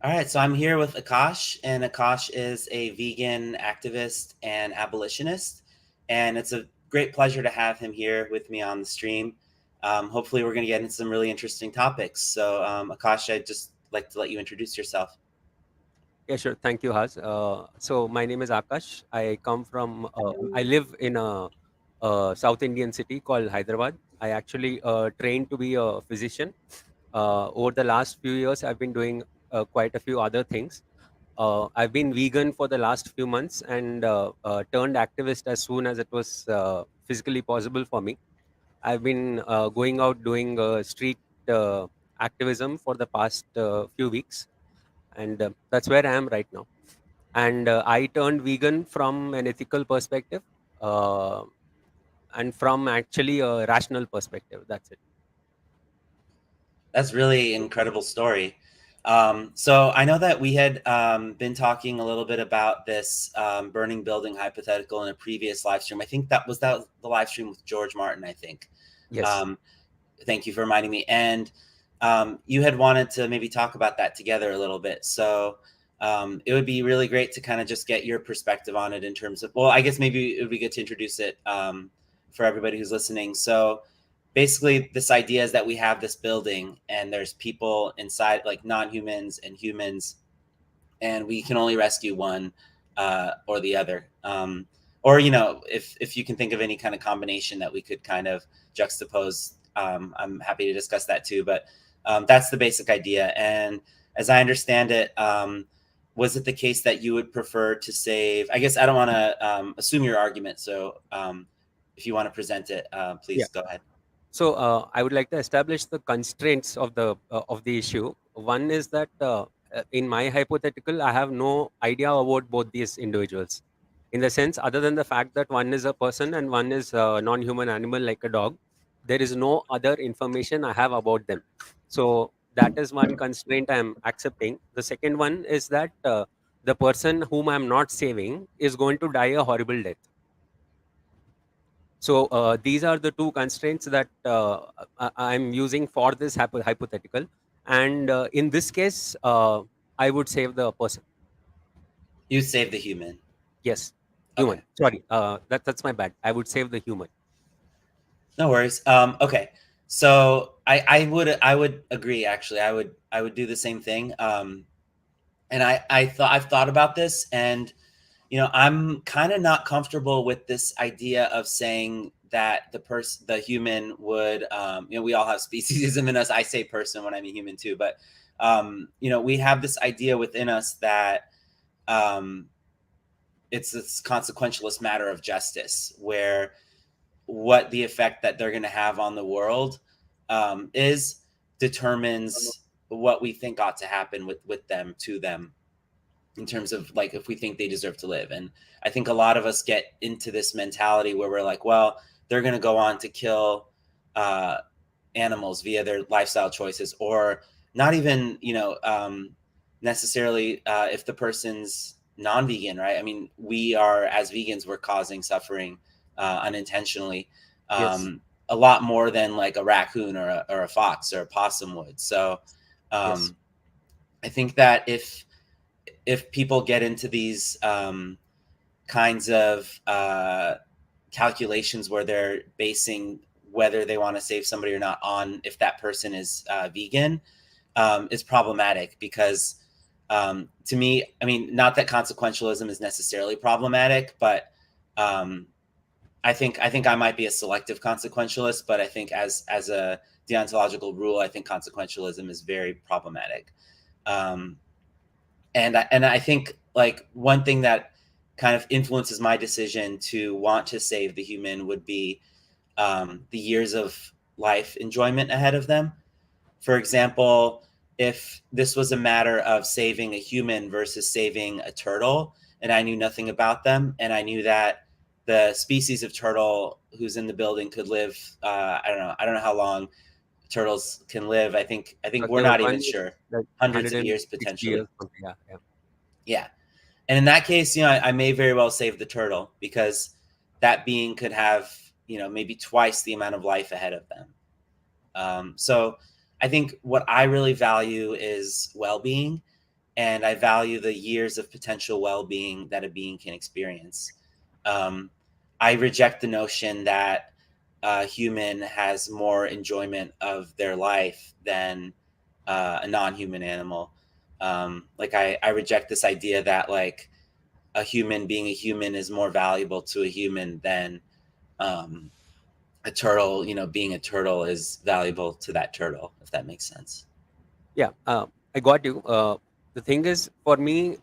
All right, so I'm here with Akash, and Akash is a vegan activist and abolitionist, and it's a great pleasure to have him here with me on the stream. Hopefully, we're going to get into some really interesting topics. So, Akash, I'd just like to let you introduce yourself. Yeah, sure. Thank you, Haz. So my name is Akash. I live in a South Indian city called Hyderabad. I actually trained to be a physician. Over the last few years, I've been doing quite a few other things. I've been vegan for the last few months and turned activist as soon as it was physically possible for me. I've been going out doing street activism for the past few weeks, and that's where I am right now. And I turned vegan from an ethical perspective, uh, and from actually a rational perspective. That's it. That's really incredible story. So I know that we had been talking a little bit about this burning building hypothetical in a previous live stream. I think that the live stream with George Martin, I think. Yes. Um, Thank you for reminding me. And you had wanted to maybe talk about that together a little bit. So it would be really great to kind of just get your perspective on it in terms of, well, I guess maybe it would be good to introduce it for everybody who's listening. So basically, this idea is that we have this building and there's people inside, like non-humans and humans, and we can only rescue one or the other. Or, if you can think of any kind of combination that we could kind of juxtapose, I'm happy to discuss that too. But that's the basic idea. And as I understand it, was it the case that you would prefer to save? I guess I don't want to assume your argument. So if you want to present it, Yeah. please go ahead. So I would like to establish the constraints of the issue. One is that in my hypothetical, I have no idea about both these individuals. In the sense, other than the fact that one is a person and one is a non-human animal like a dog, there is no other information I have about them. So that is one constraint I am accepting. The second one is that the person whom I am not saving is going to die a horrible death. So these are the two constraints that I'm using for this hypothetical. And in this case, I would save the person. You save the human. Yes, Okay. human. Sorry, that's my bad. I would save the human. No worries. Okay. So I would agree actually. I would do the same thing. And I've thought about this, and I'm kind of not comfortable with this idea of saying that the human would we all have speciesism in us. I say person when I mean human too, but we have this idea within us that um it's this consequentialist matter of justice, where what the effect that they're going to have on the world is determines what we think ought to happen with them, to them, in terms of like if we think they deserve to live. And I think a lot of us get into this mentality where we're like, well, they're going to go on to kill uh, animals via their lifestyle choices, or not even necessarily if the person's non-vegan, right? I mean, we are, as vegans, we're causing suffering unintentionally, Yes, a lot more than like a raccoon or a fox or a possum would. So yes, um, I think that if people get into these kinds of calculations where they're basing whether they want to save somebody or not on if that person is vegan, is problematic. Because to me, I mean, not that consequentialism is necessarily problematic, but um, I think I might be a selective consequentialist. But I think as a deontological rule, I think consequentialism is very problematic. Um, and I think like one thing that kind of influences my decision to want to save the human would be the years of life enjoyment ahead of them. For example, if this was a matter of saving a human versus saving a turtle, and I knew nothing about them, and I knew that the species of turtle who's in the building could live, I don't know how long turtles can live. I think we're okay. not even One is sure. like Hundreds of years 160 potentially. years. Something. Yeah, yeah. Yeah. And in that case, I may very well save the turtle, because that being could have, maybe twice the amount of life ahead of them. So I think what I really value is well being. and I value the years of potential well-being that a being can experience. Um, I reject the notion that a human has more enjoyment of their life than a non-human animal. Like I reject this idea that like a human being a human is more valuable to a human than um, a turtle, being a turtle is valuable to that turtle, if that makes sense. Yeah, I got you. The thing is, for me,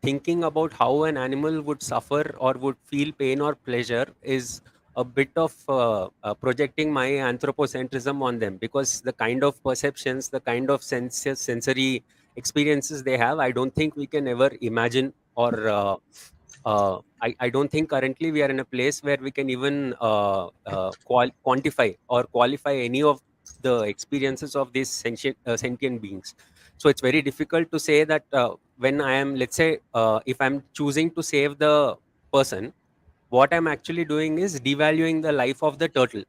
thinking about how an animal would suffer or would feel pain or pleasure is a bit of projecting my anthropocentrism on them, because the kind of perceptions, the kind of sensory experiences they have, I don't think we can ever imagine, or I don't think currently we are in a place where we can even quantify or qualify any of the experiences of these sentient beings. So it's very difficult to say that when I am, let's say, if I'm choosing to save the person, what I'm actually doing is devaluing the life of the turtle,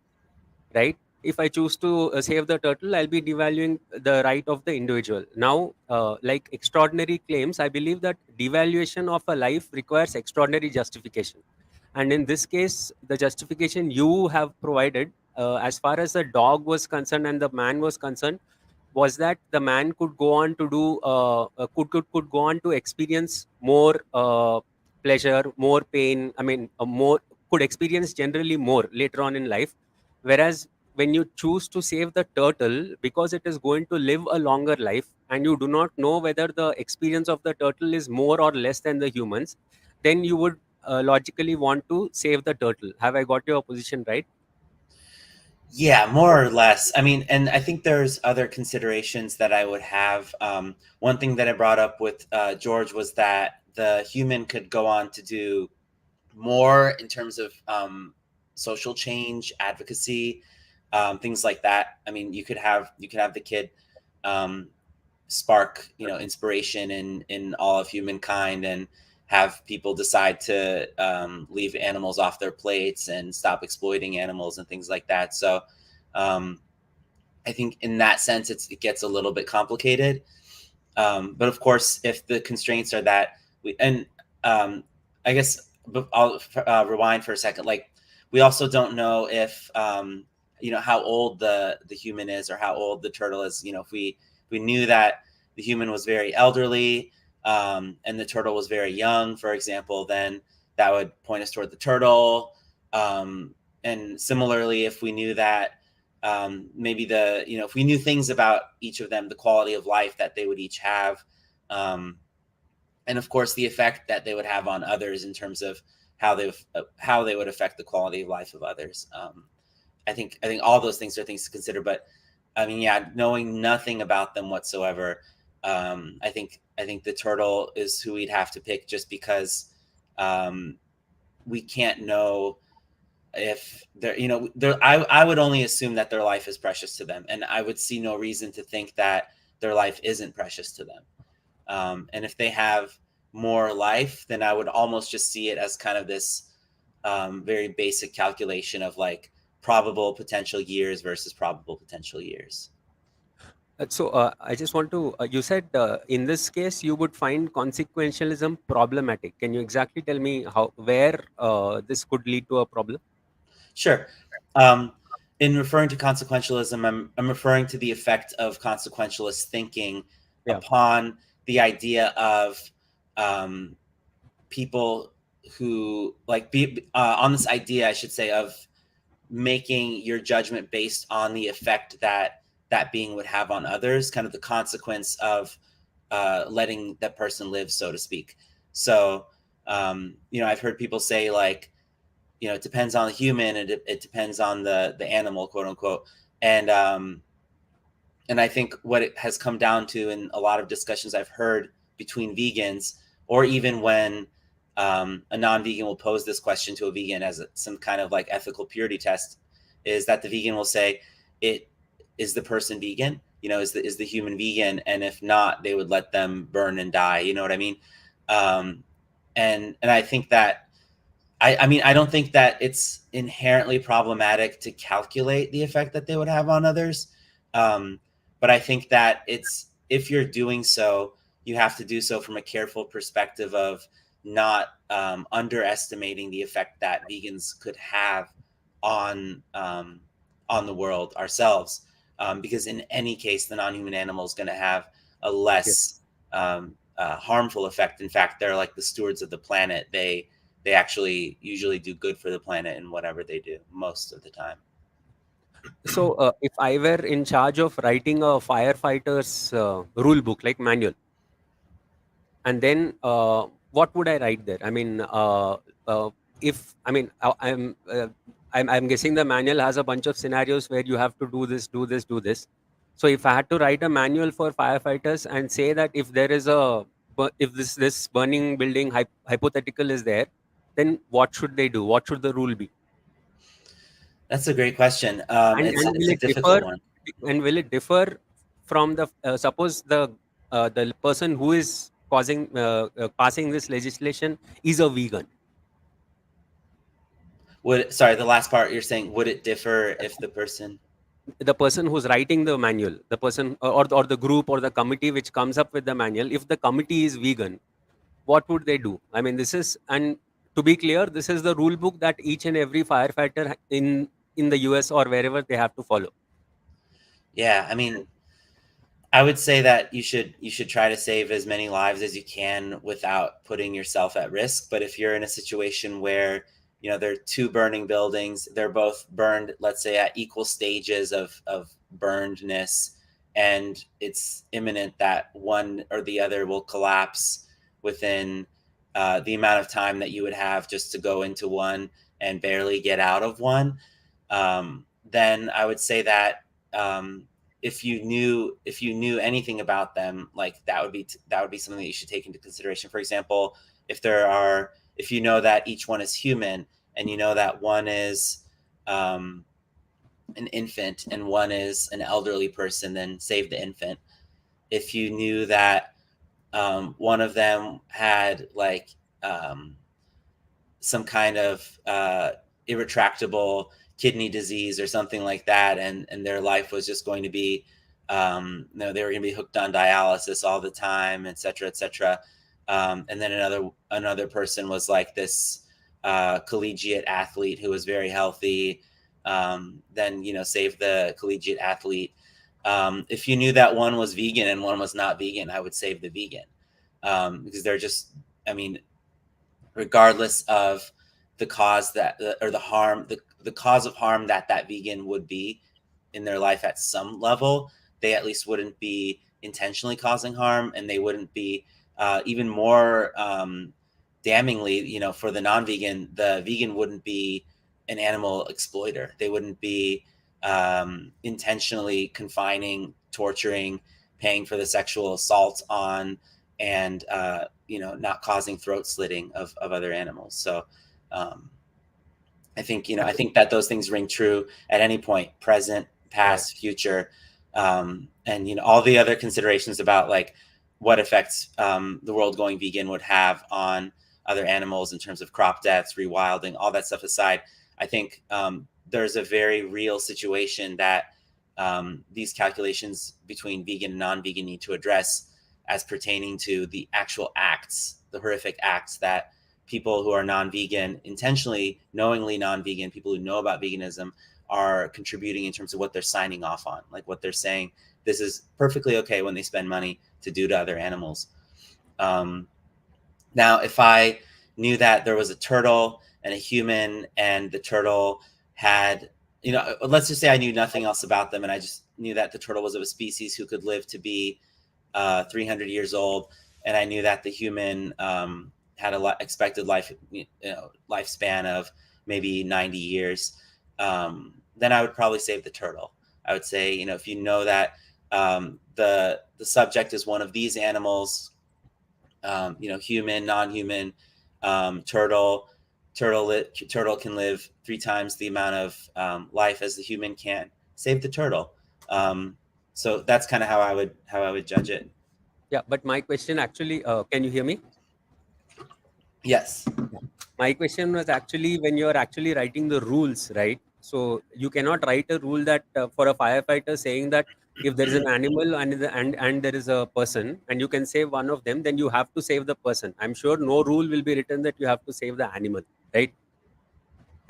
right? If I choose to save the turtle, I'll be devaluing the right of the individual. Now, like extraordinary claims, I believe that devaluation of a life requires extraordinary justification, and in this case, the justification you have provided, as far as the dog was concerned and the man was concerned, was that the man could go on to do could go on to experience more pleasure, more pain, I mean, more, could experience generally more later on in life. Whereas when you choose to save the turtle because it is going to live a longer life, and you do not know whether the experience of the turtle is more or less than the humans, then you would logically want to save the turtle. Have I got your position right? Yeah, more or less. I mean, and I think there's other considerations that I would have. One thing that I brought up with George was that the human could go on to do more in terms of social change, advocacy, things like that. I mean, you could have the kid um, spark inspiration in all of humankind and have people decide to leave animals off their plates and stop exploiting animals and things like that. So um, I think in that sense it gets a little bit complicated. But of course, if the constraints are that we and I guess I'll rewind for a second. Like we also don't know if how old the human is or how old the turtle is. If we knew that the human was very elderly and the turtle was very young, for example, then that would point us toward the turtle. And similarly, if we knew that maybe if we knew things about each of them, the quality of life that they would each have, um, and of course the effect that they would have on others in terms of how they would affect the quality of life of others. I think all those things are things to consider. But I mean, yeah, knowing nothing about them whatsoever, I think the turtle is who we'd have to pick, just because um, we can't know if I would only assume that their life is precious to them, and I would see no reason to think that their life isn't precious to them. And if they have more life, then I would almost just see it as kind of this very basic calculation of like probable potential years versus probable potential years. So I just want to. You said in this case you would find consequentialism problematic. Can you exactly tell me how, where this could lead to a problem? Sure. Um, in referring to consequentialism, I'm referring to the effect of consequentialist thinking Yeah. upon the idea of um, people who like be on this idea, I should say, of making your judgment based on the effect that that being would have on others, kind of the consequence of letting that person live, so to speak. So, I've heard people say like, it depends on the human, and it depends on the animal, quote unquote. And I think what it has come down to in a lot of discussions I've heard between vegans, or even when a non-vegan will pose this question to a vegan as some kind of like ethical purity test, is that the vegan will say, "It is the person vegan? Is the human vegan? And if not, they would let them burn and die." You know what I mean? Um, and I think that I mean, I don't think that it's inherently problematic to calculate the effect that they would have on others. Um, but I think that it's if you're doing so, you have to do so from a careful perspective of not underestimating the effect that vegans could have on the world ourselves, because in any case, the non-human animal is going to have a Yes. less harmful effect. In fact, they're like the stewards of the planet. They actually usually do good for the planet in whatever they do most of the time. So, if I were in charge of writing a firefighter's rule book, like manual, and then what would I write there? I mean, if I mean, I'm guessing the manual has a bunch of scenarios where you have to do this, do this, do this. So, if I had to write a manual for firefighters and say that if there is if this burning building hypothetical is there, then what should they do? What should the rule be? That's a great question. And It's will a it difficult differ? one. And will it differ from the suppose the person who is causing passing this legislation is a vegan? Sorry, the last part you're saying, would it differ if the person? The person who's writing the manual, the person or the group or the committee which comes up with the manual, if the committee is vegan, what would they do? I mean, this is, and to be clear, this is the rule book that each and every firefighter in the US or wherever they have to follow. Yeah, I mean, I would say that you should try to save as many lives as you can without putting yourself at risk. But if you're in a situation where there are two burning buildings, they're both burned, let's say at equal stages of burnedness, and it's imminent that one or the other will collapse within the amount of time that you would have just to go into one and barely get out of one, then I would say that if you knew anything about them, like that would be something that you should take into consideration. For example, if you know that each one is human, and you know that one is an infant and one is an elderly person, then save the infant. If you knew that one of them had like some kind of irretractable kidney disease or something like that, and their life was just going to be, they were going to be hooked on dialysis all the time, et cetera, et cetera. And then another person was like this collegiate athlete who was very healthy. Then save the collegiate athlete. If you knew that one was vegan and one was not vegan, I would save the vegan, because they're just, I mean, regardless of the cause that or the harm, the cause of harm that vegan would be in their life at some level, they at least wouldn't be intentionally causing harm, and they wouldn't be even more damningly, for the non-vegan, the vegan wouldn't be an animal exploiter. They wouldn't be intentionally confining, torturing, paying for the sexual assault on, and not causing throat slitting of other animals. So I think that those things ring true at any point, present, Right. past, future, and all the other considerations about like what effects the world going vegan would have on other animals in terms of crop deaths, rewilding, all that stuff aside. I think there's a very real situation that these calculations between vegan and non-vegan need to address, as pertaining to the actual acts, the horrific acts that people who are non-vegan, intentionally, knowingly non-vegan, people who know about veganism, are contributing in terms of what they're signing off on, like what they're saying this is perfectly okay when they spend money to do to other animals. Now, if I knew that there was a turtle and a human, and the turtle had, let's just say I knew nothing else about them, and I just knew that the turtle was of a species who could live to be 300 years old, and I knew that the human had a expected lifespan of maybe 90 years, then I would probably save the turtle. I would say, if you know that the subject is one of these animals, human, non-human, turtle can live 3 times the amount of life as the human can. Save the turtle. So that's kind of how I would judge it. Yeah, but my question actually, can you hear me? Yes. Yeah. My question was actually when you're actually writing the rules, right? So you cannot write a rule that for a firefighter saying that If there is an animal and there is a person, and you can save one of them, then you have to save the person. I'm sure no rule will be written that you have to save the animal, right?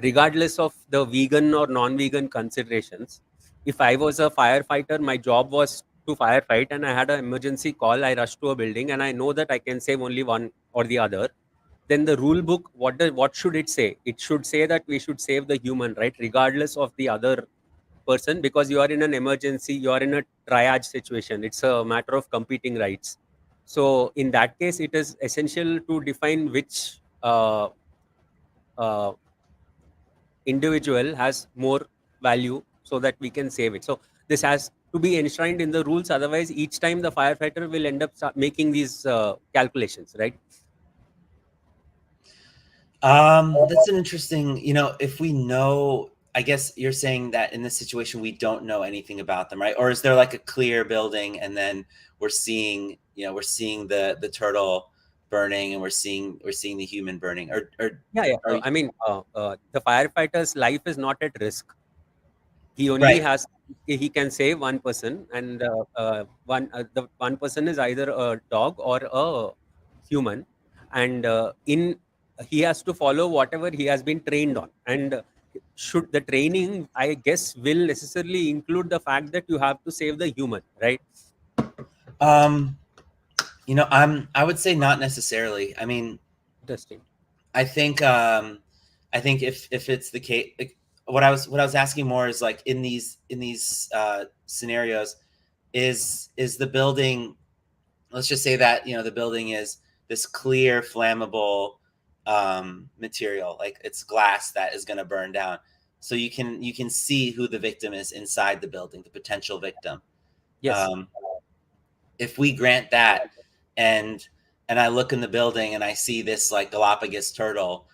Regardless of the vegan or non-vegan considerations. If I was a firefighter, my job was to firefight, and I had an emergency call, I rushed to a building, and I know that I can save only one or the other. Then the rule book, what should it say? It should say that we should save the human, right, regardless of the other person, because you are in an emergency, you are in a triage situation. It's a matter of competing rights. So in that case, it is essential to define which uh, individual has more value so that we can save it. So this has to be enshrined in the rules. Otherwise, each time the firefighter will end up making these calculations, right? That's an interesting, if we know, I guess you're saying that in this situation we don't know anything about them, right? Or is there like a clear building and then we're seeing the turtle burning and we're seeing the human burning, or Yeah, yeah. are I mean, the firefighter's life is not at risk. He only right. has, he can save one person, and the one person is either a dog or a human, and in he has to follow whatever he has been trained on. And should the training, I guess, will necessarily include the fact that you have to save the human, right? Um, I would say not necessarily. I mean, Interesting. I think if it's the case, like, what I was asking more is like in these scenarios, is the building, let's just say that the building is this clear flammable material, like it's glass that is going to burn down, so you can see who the victim is inside the building, the potential victim. Yes. um, if we grant that, and I look in the building and I see this like Galapagos turtle,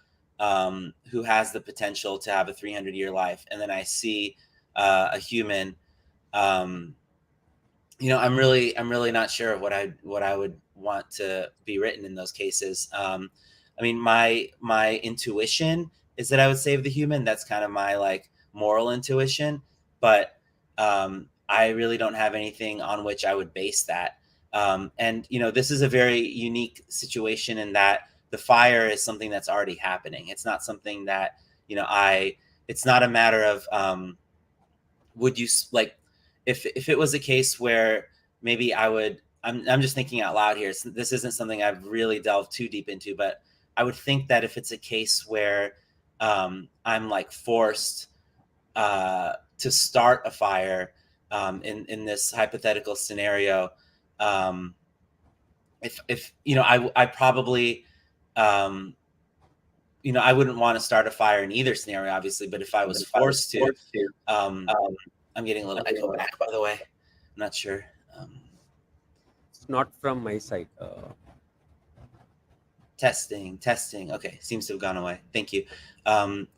who has the potential to have a 300-year life, and then I see a human, um, I'm really not sure of what I would want to be written in those cases. I mean, my intuition is that I would save the human. That's kind of my like moral intuition, but I really don't have anything on which I would base that. And this is a very unique situation in that the fire is something that's already happening. It's not something that I. It's not a matter of would you like if it was a case where maybe I would. I'm just thinking out loud here. This isn't something I've really delved too deep into, but I would think that if it's a case where I'm like forced to start a fire, in this hypothetical scenario, um, if I probably um, I wouldn't want to start a fire in either scenario, obviously, but if I was forced to, um, I'm getting a little echo back, by the way. I'm not sure. Um, It's not from my side. testing. Okay, seems to have gone away. Thank you. Um,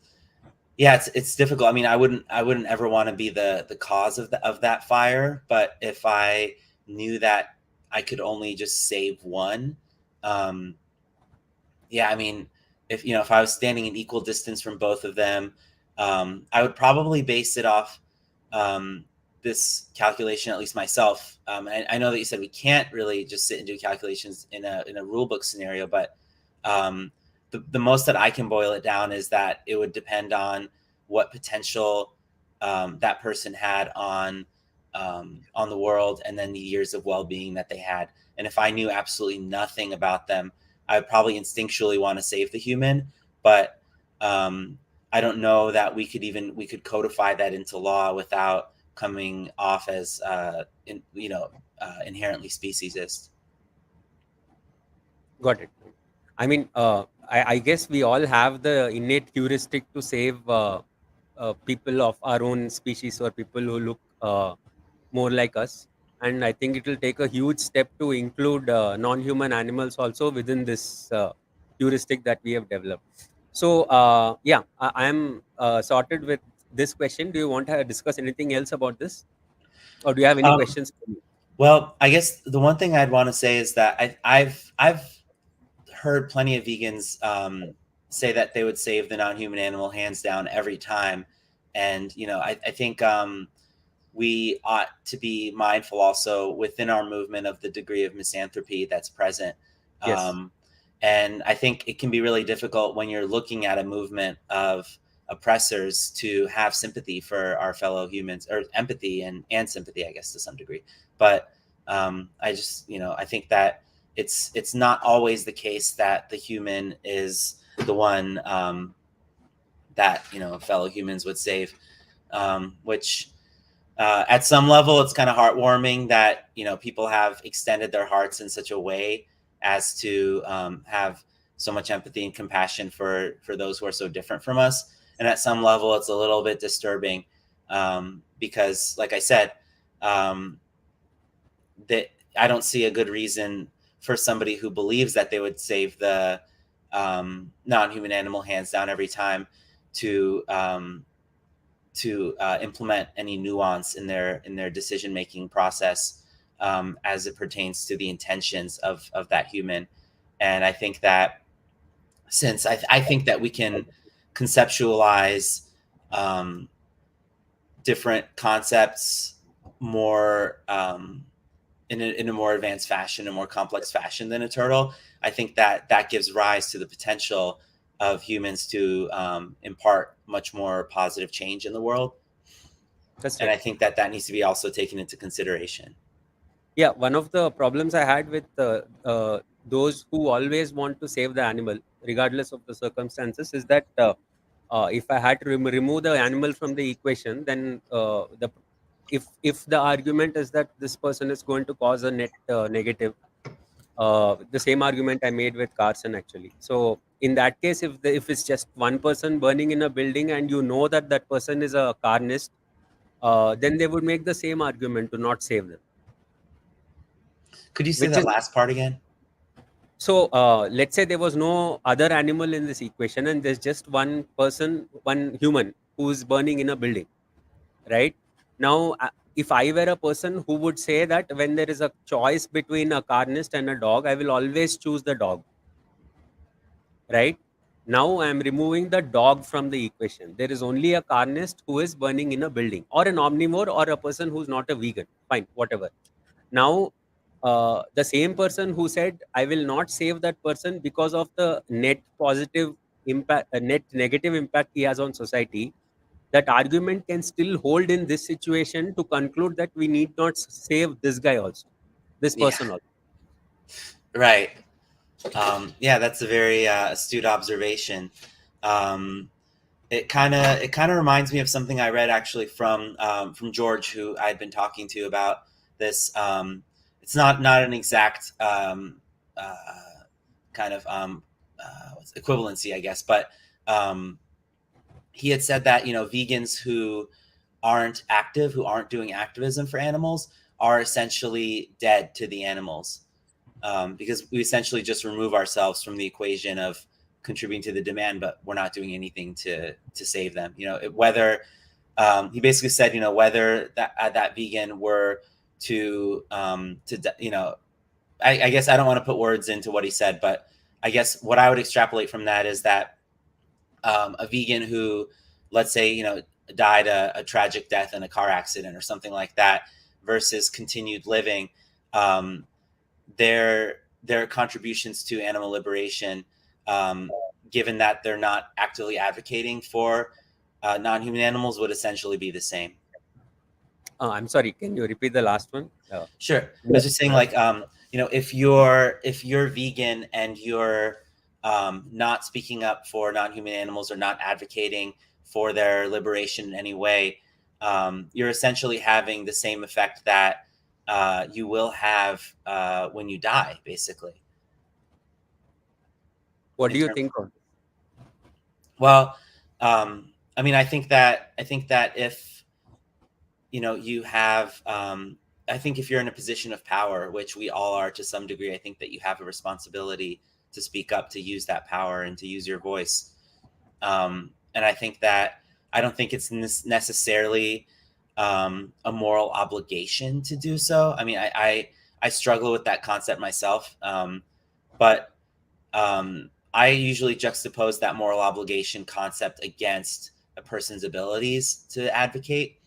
yeah, it's difficult. I mean, I wouldn't ever want to be the cause of that fire, but if I knew that I could only just save one, um, yeah, I mean, if I was standing in equal distance from both of them, I would probably base it off um, this calculation, at least myself. I know that you said we can't really just sit and do calculations in a rule book scenario, but um, the most that I can boil it down is that it would depend on what potential that person had on the world, and then the years of well being that they had. And if I knew absolutely nothing about them, I would probably instinctually want to save the human, but I don't know that we could codify that into law without coming off as inherently speciesist. Got it. I mean, I guess we all have the innate heuristic to save people of our own species, or people who look more like us. And I think it will take a huge step to include non-human animals also within this heuristic that we have developed. So, yeah, I am sorted with this question. Do you want to discuss anything else about this, or do you have any Um, questions for me? well, I guess the one thing I'd want to say is that I've heard plenty of vegans say that they would save the non-human animal hands down every time, and I think we ought to be mindful also within our movement of the degree of misanthropy that's present. Yes. And I think it can be really difficult when you're looking at a movement of oppressors to have sympathy for our fellow humans, or empathy and sympathy, I guess, to some degree. But I just, I think that it's not always the case that the human is the one that fellow humans would save, which at some level it's kind of heartwarming that people have extended their hearts in such a way as to have so much empathy and compassion for those who are so different from us. And at some level it's a little bit disturbing, because like I said, that I don't see a good reason for somebody who believes that they would save the non-human animal hands down every time to implement any nuance in their decision making process, as it pertains to the intentions of that human. And I think that since I think that we can conceptualize different concepts more in a more advanced fashion, a more complex fashion than a turtle, I think that gives rise to the potential of humans to impart much more positive change in the world. That's And right. I think that needs to be also taken into consideration. Yeah, one of the problems I had with those who always want to save the animal, regardless of the circumstances, is that if I had to remove the animal from the equation, then the if the argument is that this person is going to cause a net negative, the same argument I made with Carson actually. So in that case, if it's just one person burning in a building and you know that that person is a carnist, then they would make the same argument to not save them, Could you say which that is last part again? so. Let's say there was no other animal in this equation, and there's just one person, one human who's burning in a building, right? Now, if I were a person who would say that when there is a choice between a carnist and a dog, I will always choose the dog, right? Now I am removing the dog from the equation. There is only a carnist who is burning in a building, or an omnivore, or a person who's not a vegan. Fine, whatever. Now, the same person who said, I will not save that person because of the net positive impact, net negative impact he has on society, that argument can still hold in this situation to conclude that we need not save this guy also, this Yeah, person also. right. Yeah, that's a very astute observation. Um, it kind of reminds me of something I read actually from George, who I'd been talking to about this. It's not an exact uh, kind of equivalency, I guess, but um, he had said that vegans who aren't active, who aren't doing activism for animals, are essentially dead to the animals, because we essentially just remove ourselves from the equation of contributing to the demand, but we're not doing anything to save them. Whether he basically said, whether that vegan were to I guess I don't want to put words into what he said, but I guess what I would extrapolate from that is that a vegan who, let's say, died a tragic death in a car accident or something like that, versus continued living, um, their contributions to animal liberation, given that they're not actively advocating for non-human animals, would essentially be the same. I'm sorry, can you repeat the last one? Sure. I was just saying, like, if you're vegan and you're not speaking up for non-human animals or not advocating for their liberation in any way, you're essentially having the same effect that you will have when you die, basically. What In do you terms, think of this? well, I mean, I think that if you have, I think if you're in a position of power, which we all are to some degree, I think that you have a responsibility to speak up, to use that power, and to use your voice. And I think that I don't think it's necessarily a moral obligation to do so. I mean, I struggle with that concept myself, but I usually juxtapose that moral obligation concept against a person's abilities to advocate.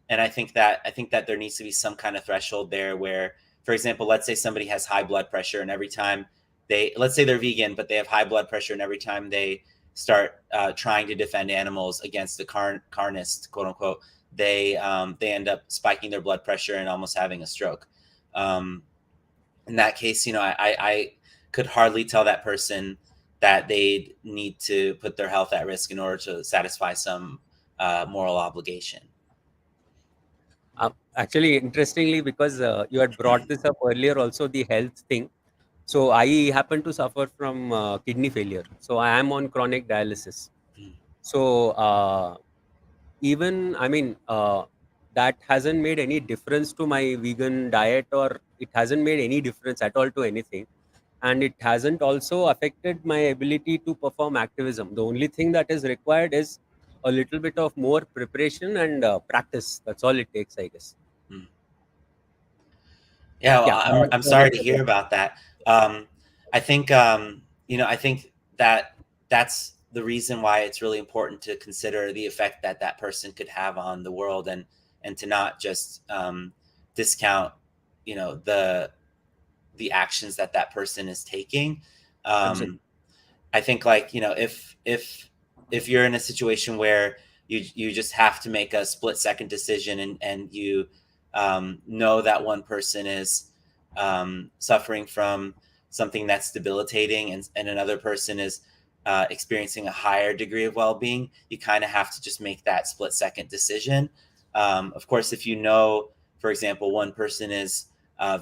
and I think that there needs to be some kind of threshold there where, for example, let's say somebody has high blood pressure, and every time let's say they're vegan, but they have high blood pressure, and every time they start trying to defend animals against the carnist, quote unquote, they end up spiking their blood pressure and almost having a stroke. Um, in that case, I could hardly tell that person that they need to put their health at risk in order to satisfy some moral obligation. Actually, interestingly, because you had brought this up earlier, also the health thing. So I happen to suffer from kidney failure. So I am on chronic dialysis. Mm, So even I mean that hasn't made any difference to my vegan diet, or it hasn't made any difference at all to anything, and it hasn't also affected my ability to perform activism. The only thing that is required is a little bit of more preparation and practice. That's all it takes, I guess. mm. Yeah, well, Yeah, I'm sorry sorry to for hear that. about that. I think I think that that's the reason why it's really important to consider the effect that that person could have on the world, and to not just discount the actions that that person is taking. Um, Absolutely. I think, like, if you're in a situation where you just have to make a split second decision, and you know that one person is suffering from something that's debilitating, and another person is experiencing a higher degree of well-being, you kind of have to just make that split second decision. Of course, if you know, for example, one person is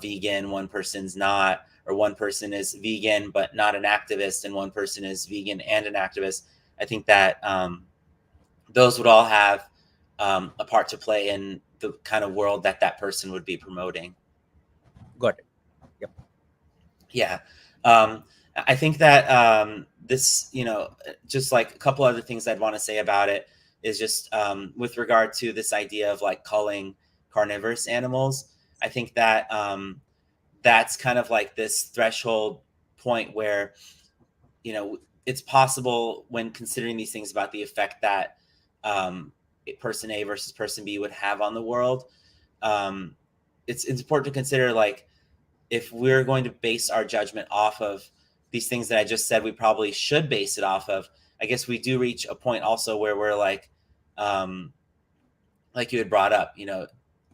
vegan, one person's not, or one person is vegan but not an activist, and one person is vegan and an activist, I think that those would all have a part to play in the kind of world that that person would be promoting. Got it. Yep. Yeah. I think that this, just like a couple other things I'd want to say about it is just with regard to this idea of like culling carnivorous animals. I think that that's kind of like this threshold point where, it's possible, when considering these things about the effect that person A versus person B would have on the world, um, it's important to consider, like, if we're going to base our judgment off of these things that I just said, we probably should base it off of. I guess we do reach a point also where we're um, like you had brought up,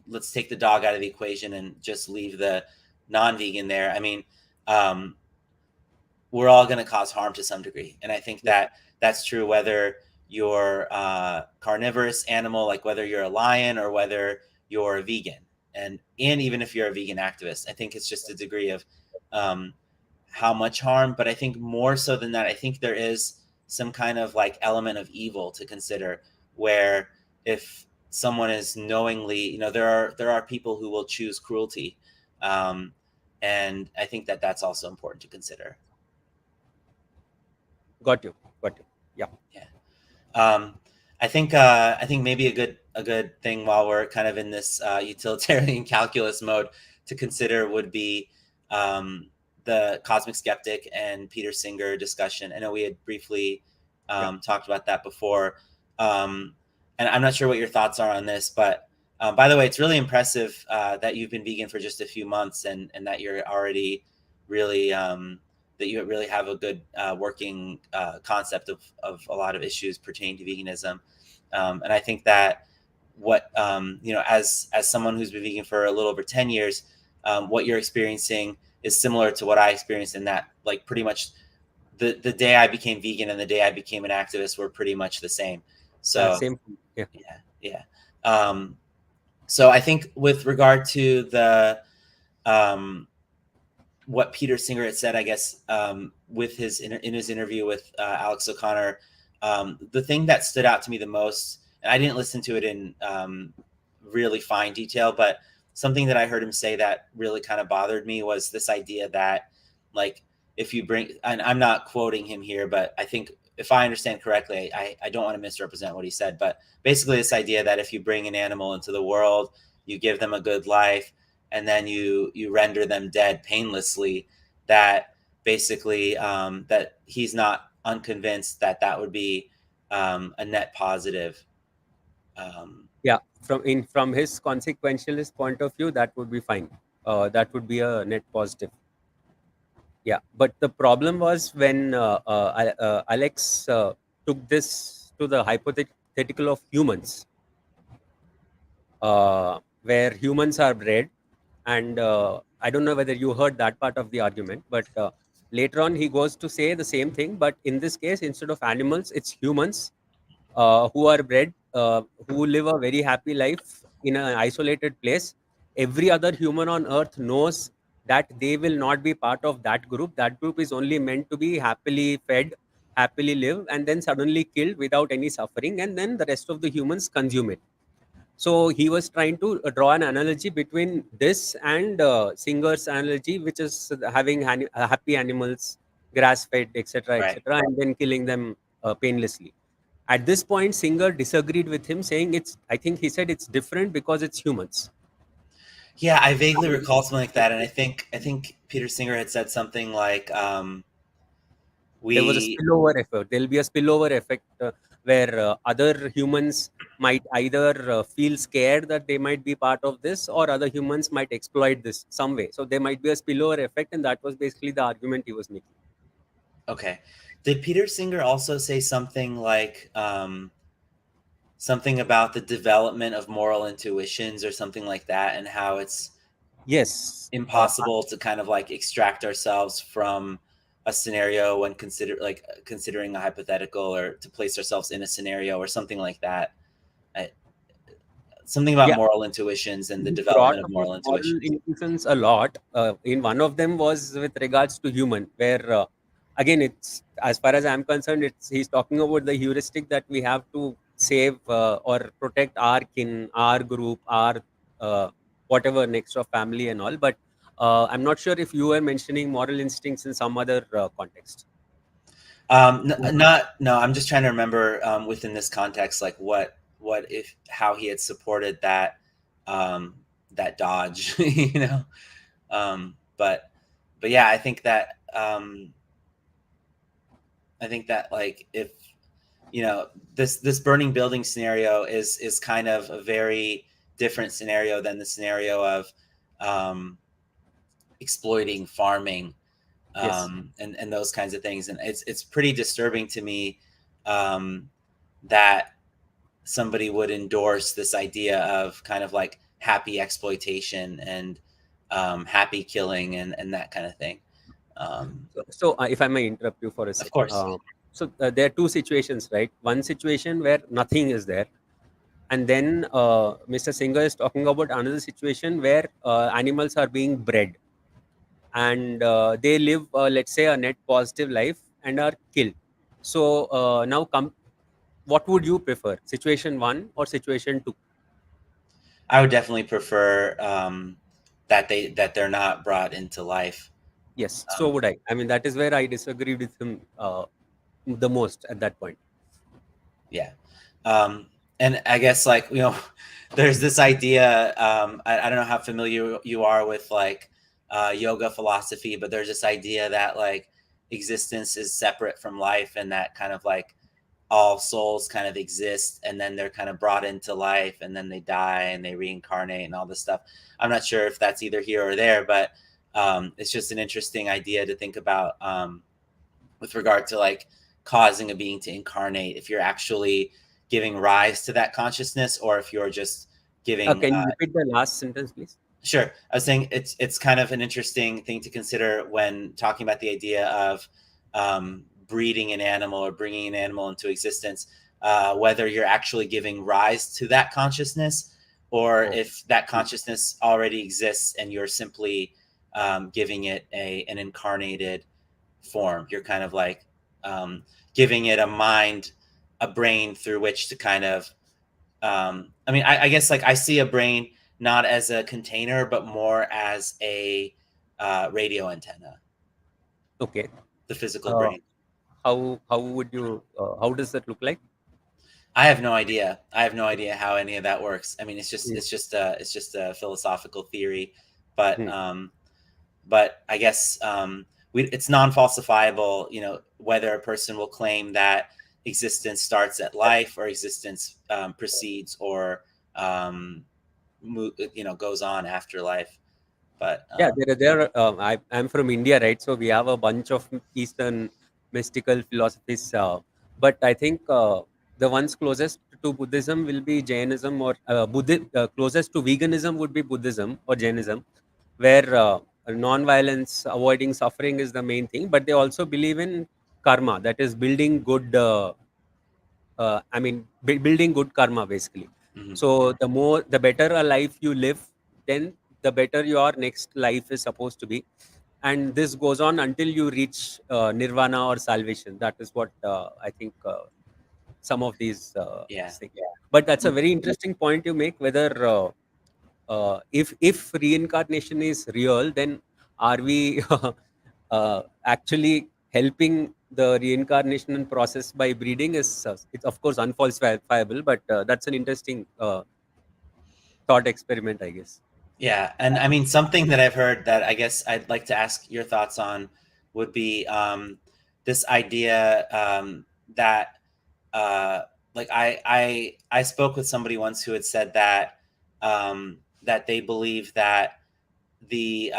let's take the dog out of the equation and just leave the non-vegan there. I mean, um, we're all going to cause harm to some degree, and I think Yep. that that's true whether you're a carnivorous animal, like whether you're a lion or whether you're a vegan, and even if you're a vegan activist. I think it's just a degree of um, how much harm. But I think more so than that, I think there is some kind of like element of evil to consider, where if someone is knowingly, there are people who will choose cruelty, um, and I think that that's also important to consider. Got you. Got you. Yeah. Yeah. Um, I think maybe a good thing while we're kind of in this utilitarian calculus mode to consider would be um, the cosmic skeptic and Peter Singer discussion. I know we had briefly Yeah. talked about that before, um, and I'm not sure what your thoughts are on this, but by the way, it's really impressive that you've been vegan for just a few months, and that you're already really that you really have a good working concept of a lot of issues pertaining to veganism. And I think that what as someone who's been vegan for a little over 10 years, what you're experiencing is similar to what I experienced, in that, like, pretty much the day I became vegan and the day I became an activist were pretty much the same. So Same. Yeah. yeah, yeah. Um, so I think with regard to the um, what Peter Singer had said, I guess, with in his interview with Alex O'Connor, the thing that stood out to me the most, and I didn't listen to it in really fine detail, but something that I heard him say that really kind of bothered me was this idea that, like, if you bring, and I'm not quoting him here, but I think if I understand correctly, I don't want to misrepresent what he said, but basically this idea that if you bring an animal into the world, you give them a good life, and then you render them dead painlessly, that basically that he's not unconvinced that that would be a net positive. Yeah, from his consequentialist point of view, that would be fine. That would be a net positive. Yeah, but the problem was when Alex took this to the hypothetical of humans, where humans are bred, and I don't know whether you heard that part of the argument, but later on he goes to say the same thing, but in this case, instead of animals, it's humans who are bred, who live a very happy life in an isolated place. Every other human on earth knows that they will not be part of that group. That group is only meant to be happily fed, happily live, and then suddenly killed without any suffering, and then the rest of the humans consume it. So he was trying to draw an analogy between this and Singer's analogy, which is having happy animals, grass fed, etc., Right. etc., and then killing them painlessly. At this point, Singer disagreed with him, saying it's. I think he said it's different because it's humans. Yeah, I vaguely recall something like that, and I think Peter Singer had said something like, There was a we spillover effect. There'll be a spillover effect where other humans might either feel scared that they might be part of this, or other humans might exploit this some way. So there might be a spillover effect, and that was basically the argument he was making. okay. Did Peter Singer also say something like something about the development of moral intuitions or something like that, and how it's Yes. impossible to kind of like extract ourselves from a scenario when considering a hypothetical, or to place ourselves in a scenario or something like that. I, Something about Yeah, moral intuitions and the he brought development of about moral moral intuitions. intuitions a lot. In one of them was with regards to human, where again, it's as far as I'm concerned, it's he's talking about the heuristic that we have to save or protect our kin, our group, our uh, whatever next of family and all. But I'm not sure if you were mentioning moral instincts in some other context. Not no. I'm just trying to remember within this context, like what if how he had supported um, that dodge, you know. But yeah, I think that like if this burning building scenario is kind of a very different scenario than the scenario of um, exploiting farming, Yes. and those kinds of things. And it's pretty disturbing to me um, that somebody would endorse this idea of kind of like happy exploitation and happy killing and that kind of thing. So, if I may interrupt you for a Of sec. course, There are two situations, right? One situation where nothing is there, and then Mr. Singer is talking about another situation where animals are being bred, and they live, let's say, a net positive life and are killed. So now, what would you prefer, situation one or situation two? I would definitely prefer that they're not brought into life. Yes, so Um, would I. I mean, that is where I disagree with him the most at that point. yeah. And I guess like there's this idea. I don't know how familiar you are with like yoga philosophy, but there's this idea that like existence is separate from life, and that kind of like all souls kind of exist, and then they're kind of brought into life, and then they die and they reincarnate and all this stuff. I'm not sure if that's either here or there, but it's just an interesting idea to think about with regard to like causing a being to incarnate, if you're actually giving rise to that consciousness, or if you're just giving Can you repeat the last sentence, please? sure. I was saying it's kind of an interesting thing to consider when talking about the idea of breeding an animal or bringing an animal into existence, whether you're actually giving rise to that consciousness, or Oh. if that consciousness already exists and you're simply giving it an incarnated form. You're kind of like um, giving it a mind, a brain through which to kind of I mean, I guess like I see a brain not as a container, but more as a radio antenna, Okay. the physical Uh, brain. how would you? How does that look like? I have no idea. I have no idea how any of that works. I mean, Mm, it's just a philosophical theory, but mm. I guess it's non-falsifiable. You know, whether a person will claim that existence starts at life, or existence precedes or um, goes on after life. But Yeah, I'm from India, right? So we have a bunch of Eastern mystical philosophies. But I think the ones closest to Buddhism will be Jainism, or closest to veganism would be Buddhism or Jainism, where non-violence, avoiding suffering is the main thing. But they also believe in karma, that is building good. Building good karma basically. mhm. So the better a life you live, then the better your next life is supposed to be, and this goes on until you reach nirvana or salvation. That is what I think some of Yeah. these things. But that's a very interesting point you make. Whether if reincarnation is real, then are we actually helping the reincarnation process by breeding? Is It's of course unfalsifiable, but that's an interesting thought experiment, I guess. Yeah, and I mean something that I've heard that I guess I'd like to ask your thoughts on would be this idea that like I spoke with somebody once who had said that that they believe that the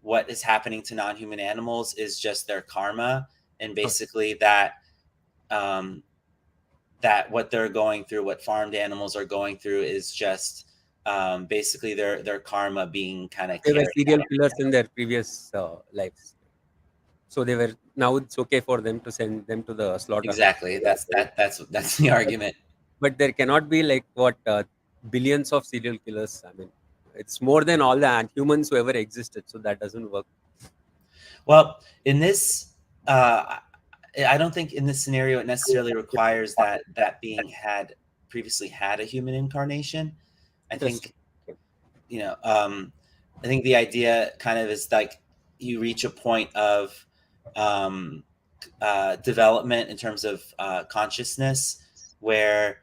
what is happening to non-human animals is just their karma, and Huh. basically that um, that what they're going through, what farmed animals are going through, is just basically their karma being kind of They were carried serial out. killers in their previous lives, so they were now it's okay for them to send them to the slaughterhouse. Exactly. That's the argument. But there cannot be like what billions of serial killers. I mean, it's more than all the humans who ever existed, so that doesn't work. Well, in this, I don't think in this scenario it necessarily requires that that being had previously had a human incarnation. I Interesting. think you know, I think the idea kind of is like you reach a point of um, development in terms of consciousness where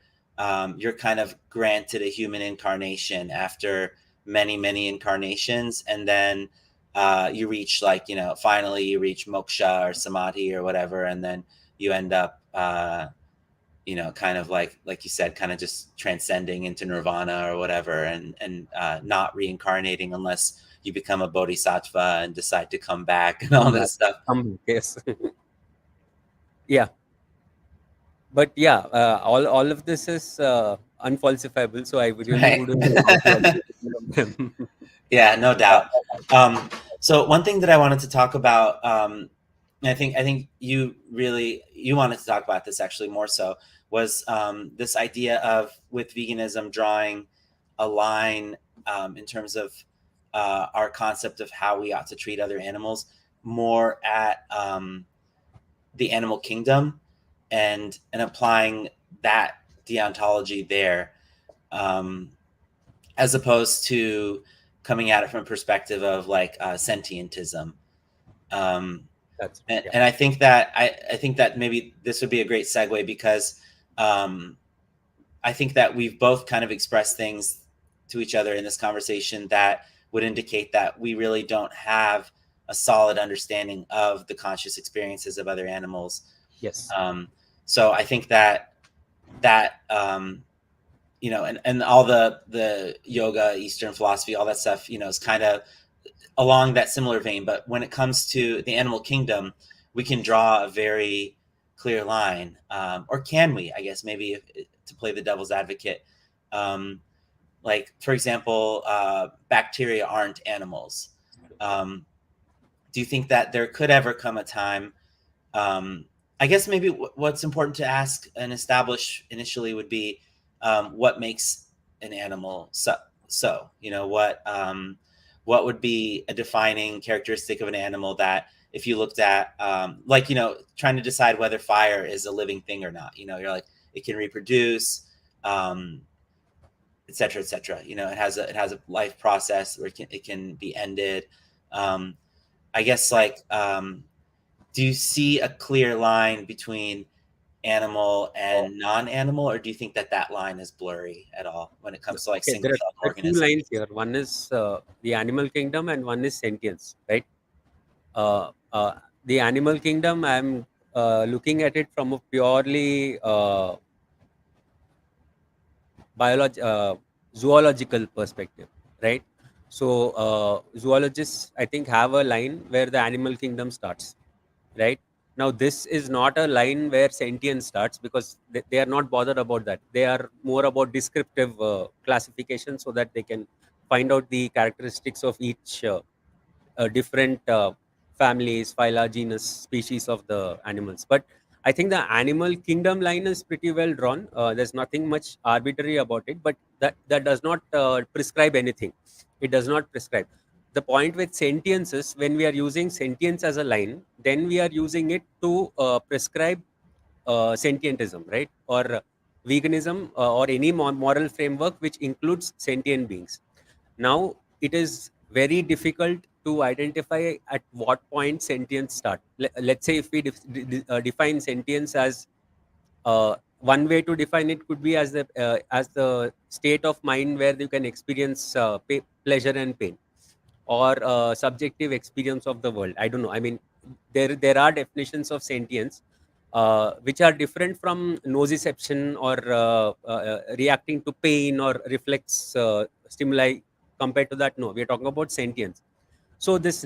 you're kind of granted a human incarnation after many incarnations, and then you reach like finally you reach moksha or samadhi or whatever, and then you end up kind of like you said, kind of just transcending into nirvana or whatever, and not reincarnating unless you become a bodhisattva and decide to come back and all Come back. this stuff. Yes. Yeah. But yeah, all of this is unfalsifiable. So I really Right. wouldn't know how to agree with any of them. Yeah, no doubt. So one thing that I wanted to talk about, and I think you wanted to talk about this actually more so, was this idea of with veganism drawing a line in terms of our concept of how we ought to treat other animals more at the animal kingdom, and applying that deontology there. Um, as opposed to coming at it from a perspective of like sentientism. Um, That's and, yeah. and I think that maybe this would be a great segue because um, I think that we've both kind of expressed things to each other in this conversation that would indicate that we really don't have a solid understanding of the conscious experiences of other animals. Yes. Um, so I think that and all the yoga, Eastern philosophy, all that stuff, is kind of along that similar vein. But when it comes to the animal kingdom, we can draw a very clear line, or can we? I guess maybe to play the devil's advocate, um, like for example, bacteria aren't animals. Um, do you think that there could ever come a time? um, I guess maybe what's important to ask and establish initially would be what makes an animal so. So, what would be a defining characteristic of an animal that if you looked at, like, trying to decide whether fire is a living thing or not, you're like, it can reproduce, um, et cetera, et cetera. It has a life process where it can be ended. Um, I guess like, do you see a clear line between animal and non-animal, or do you think that that line is blurry at all when it comes to like Okay, there single-celled are two organisms? lines here. One is the animal kingdom, and one is sentience, right? Uh, uh, the animal kingdom, I'm looking at it from a purely zoological perspective, right? So zoologists, I think, have a line where the animal kingdom starts, right? Now, this is not a line where sentience starts, because they are not bothered about that. They are more about descriptive classification, so that they can find out the characteristics of each different families, phyla, genus, species of the animals. But I think the animal kingdom line is pretty well drawn. There's nothing much arbitrary about it, but that does not prescribe anything. It does not prescribe. The point with sentience is, when we are using sentience as a line, then we are using it to prescribe sentientism, right? Or veganism, or any moral framework which includes sentient beings. Now, it is very difficult to identify at what point sentience start. Let's say if we define sentience as, one way to define it could be as the state of mind where you can experience pleasure and pain, or subjective experience of the world. I don't know. I mean, there are definitions of sentience which are different from nociception, or reacting to pain or reflex stimuli. Compared to that, no, we are talking about sentience. So this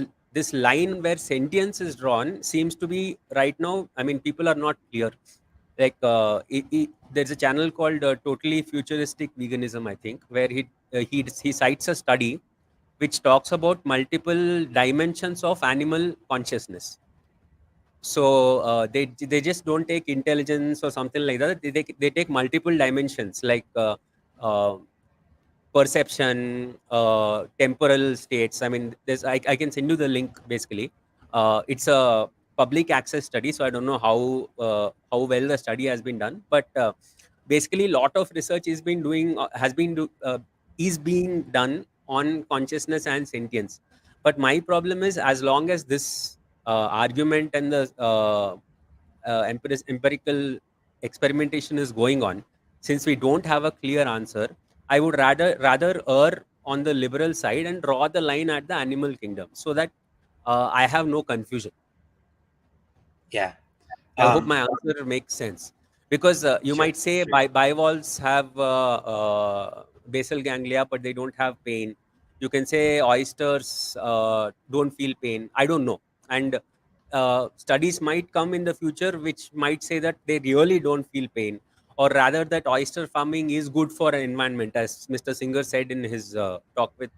line where sentience is drawn seems to be right now. I mean, people are not clear. Like there's a channel called Totally Futuristic Veganism, I think, where he cites a study which talks about multiple dimensions of animal consciousness. So they just don't take intelligence or something like that. They take multiple dimensions, like uh, perception, temporal states. I mean, I can send you the link. Basically, it's a public access study, so I don't know how well the study has been done. But basically, a lot of research is being done on consciousness and sentience. But my problem is, as long as this argument and the empirical experimentation is going on, since we don't have a clear answer, I would rather err on the liberal side and draw the line at the animal kingdom, so that I have no confusion. Yeah. I hope Um, my answer makes sense. Because you sure. might say bivalves have basal ganglia, but they don't have pain. You can say oysters don't feel pain. I don't know. And studies might come in the future which might say that they really don't feel pain, or rather that oyster farming is good for an environment, as Mr. Singer said in his talk with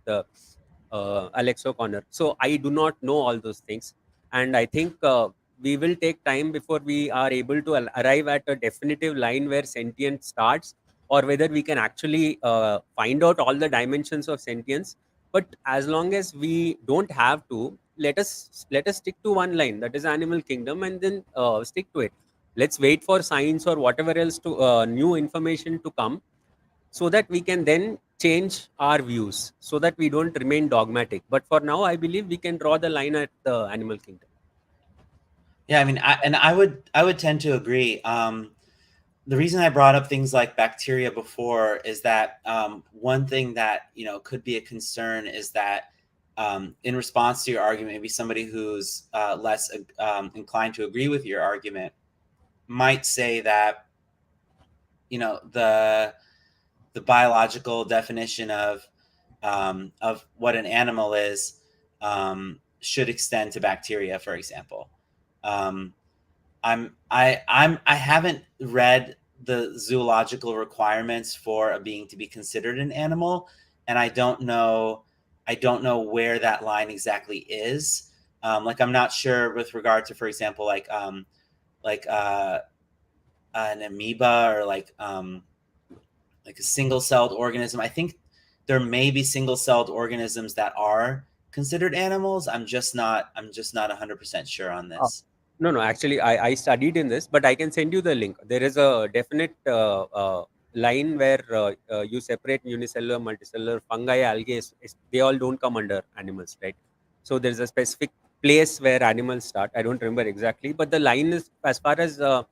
Alex O'Connor. So I do not know all those things, and I think we will take time before we are able to arrive at a definitive line where sentience starts, or whether we can actually find out all the dimensions of sentience. But as long as we don't have to, let us stick to one line, that is animal kingdom, and then stick to it. Let's wait for science or whatever else to new information to come, so that we can then change our views, so that we don't remain dogmatic. But for now, I believe we can draw the line at the animal kingdom. yeah, I mean, I would tend to agree. The reason I brought up things like bacteria before is that one thing that could be a concern is that in response to your argument, maybe somebody who's less inclined to agree with your argument might say that the biological definition of what an animal is should extend to bacteria, for example. Um, I haven't read the zoological requirements for a being to be considered an animal, and I don't know where that line exactly is. Like I'm not sure with regard to, for example, like an amoeba, or like a single-celled organism. I think there may be single-celled organisms that are considered animals. I'm just not 100% sure on Uh, this. no, no. Actually, I studied in this, but I can send you the link. There is a definite line where you separate unicellular, multicellular, fungi, algae. They all don't come under animals, right? So there's a specific place where animals start. I don't remember exactly, but the line is, as far as uh,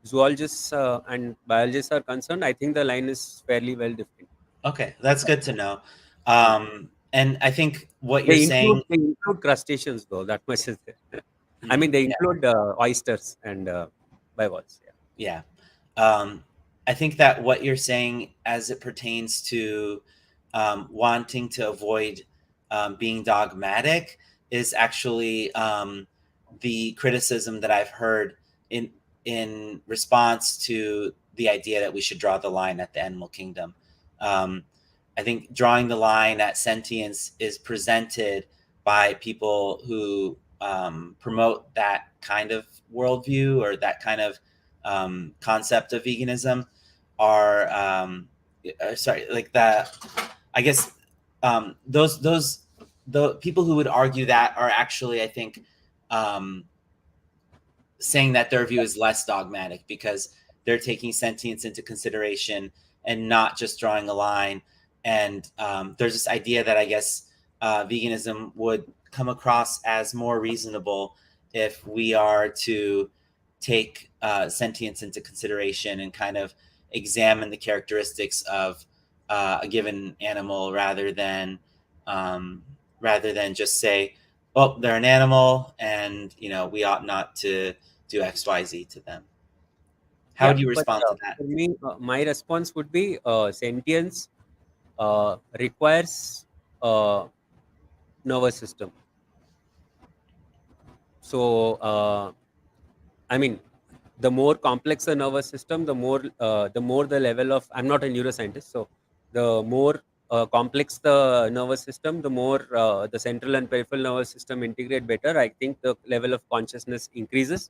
zoologists and biologists are concerned, I think the line is fairly well defined. Okay, that's good to know. And I think what you're They include saying, they include crustaceans, though. That much is there. I mean, they yeah, include oysters and bivalves. Yeah. yeah. Um, I think that what you're saying as it pertains to wanting to avoid being dogmatic is actually the criticism that I've heard in response to the idea that we should draw the line at the animal kingdom. Um, I think drawing the line at sentience is presented by people who promote that kind of worldview or that kind of concept of veganism are sorry, like that. I guess those the people who would argue that are actually, I think, um, saying that their view is less dogmatic because they're taking sentience into consideration and not just drawing a line. And there's this idea that I guess veganism would come across as more reasonable if we are to take sentience into consideration and kind of examine the characteristics of a given animal um, rather than just say, "Oh, they're an animal, and we ought not to do XYZ to them." How Yeah, would you but respond to that? for me, my response would be sentience requires nervous system. So, I mean, the more complex the nervous system, the more the level of. I'm not a neuroscientist, so the more complex the nervous system, the more the central and peripheral nervous system integrate better. I think the level of consciousness increases.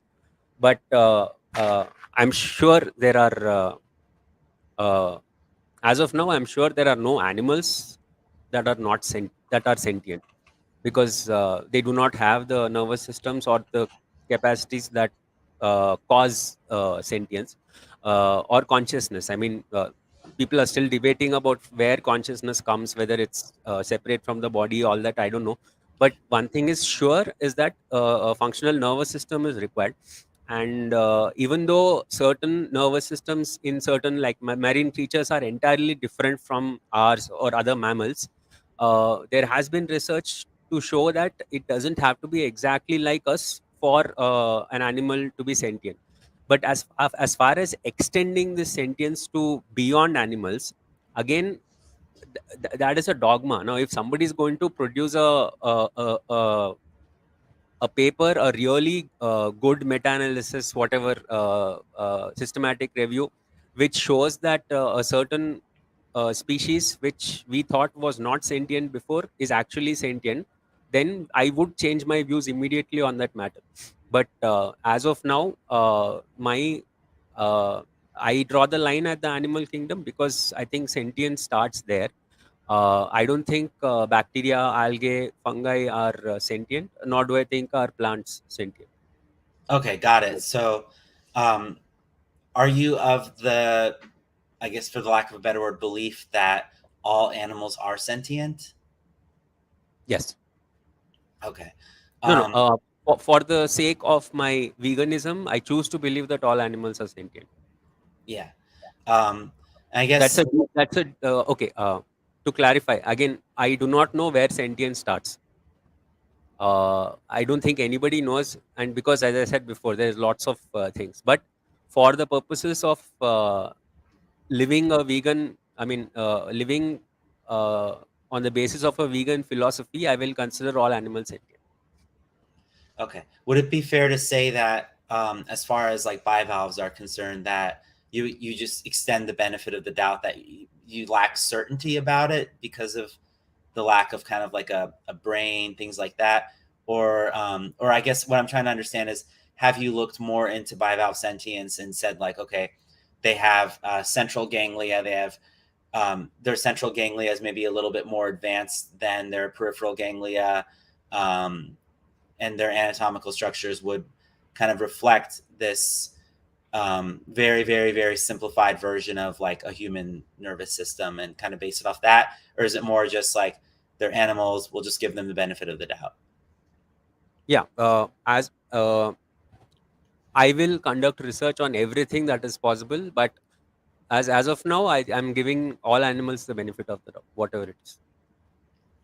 But I'm sure there are. Uh, as of now, I'm sure there are no animals that are sentient, because they do not have the nervous systems or the capacities that cause sentience or consciousness. I mean, people are still debating about where consciousness comes, whether it's separate from the body, all that I don't know. But one thing is sure is that a functional nervous system is required. And even though certain nervous systems in certain, like marine creatures, are entirely different from ours or other mammals, there has been research to show that it doesn't have to be exactly like us for an animal to be sentient. But as far as extending this sentience to beyond animals, again, that is a dogma. Now, if somebody is going to produce a paper, a really good meta-analysis, whatever, systematic review, which shows that a certain species which we thought was not sentient before is actually sentient, then I would change my views immediately on that matter. But as of now, uh, I draw the line at the animal kingdom because I think sentience starts there. I don't think bacteria, algae, fungi are sentient, nor do I think are plants sentient. Okay, got it. So, um, are you of the, I guess, for the lack of a better word, belief that all animals are sentient? Yes. Okay. No, no. Um, For the sake of my veganism, I choose to believe that all animals are sentient. yeah. Um, I That's guess, a okay. To clarify again, I do not know where sentience starts. I don't think anybody knows, and because, as I said before, there's lots of things. But for the purposes of living a vegan, I mean, living uh, on the basis of a vegan philosophy, I will consider all animals sentient. okay. Would it be fair to say that, as far as like bivalves are concerned, that you just extend the benefit of the doubt that you lack certainty about it because of the lack of kind of like a brain, things like that? Or I guess what I'm trying to understand is, have you looked more into bivalve sentience and said like, okay, they have central ganglia, they have their central ganglia is maybe a little bit more advanced than their peripheral ganglia, um, and their anatomical structures would kind of reflect this very, very, very simplified version of like a human nervous system and kind of base it off that? Or is it more just like they're animals, we'll just give them the benefit of the doubt? Yeah. As I will conduct research on everything that is possible, but as of now, I am giving all animals the benefit of the doubt, whatever it is.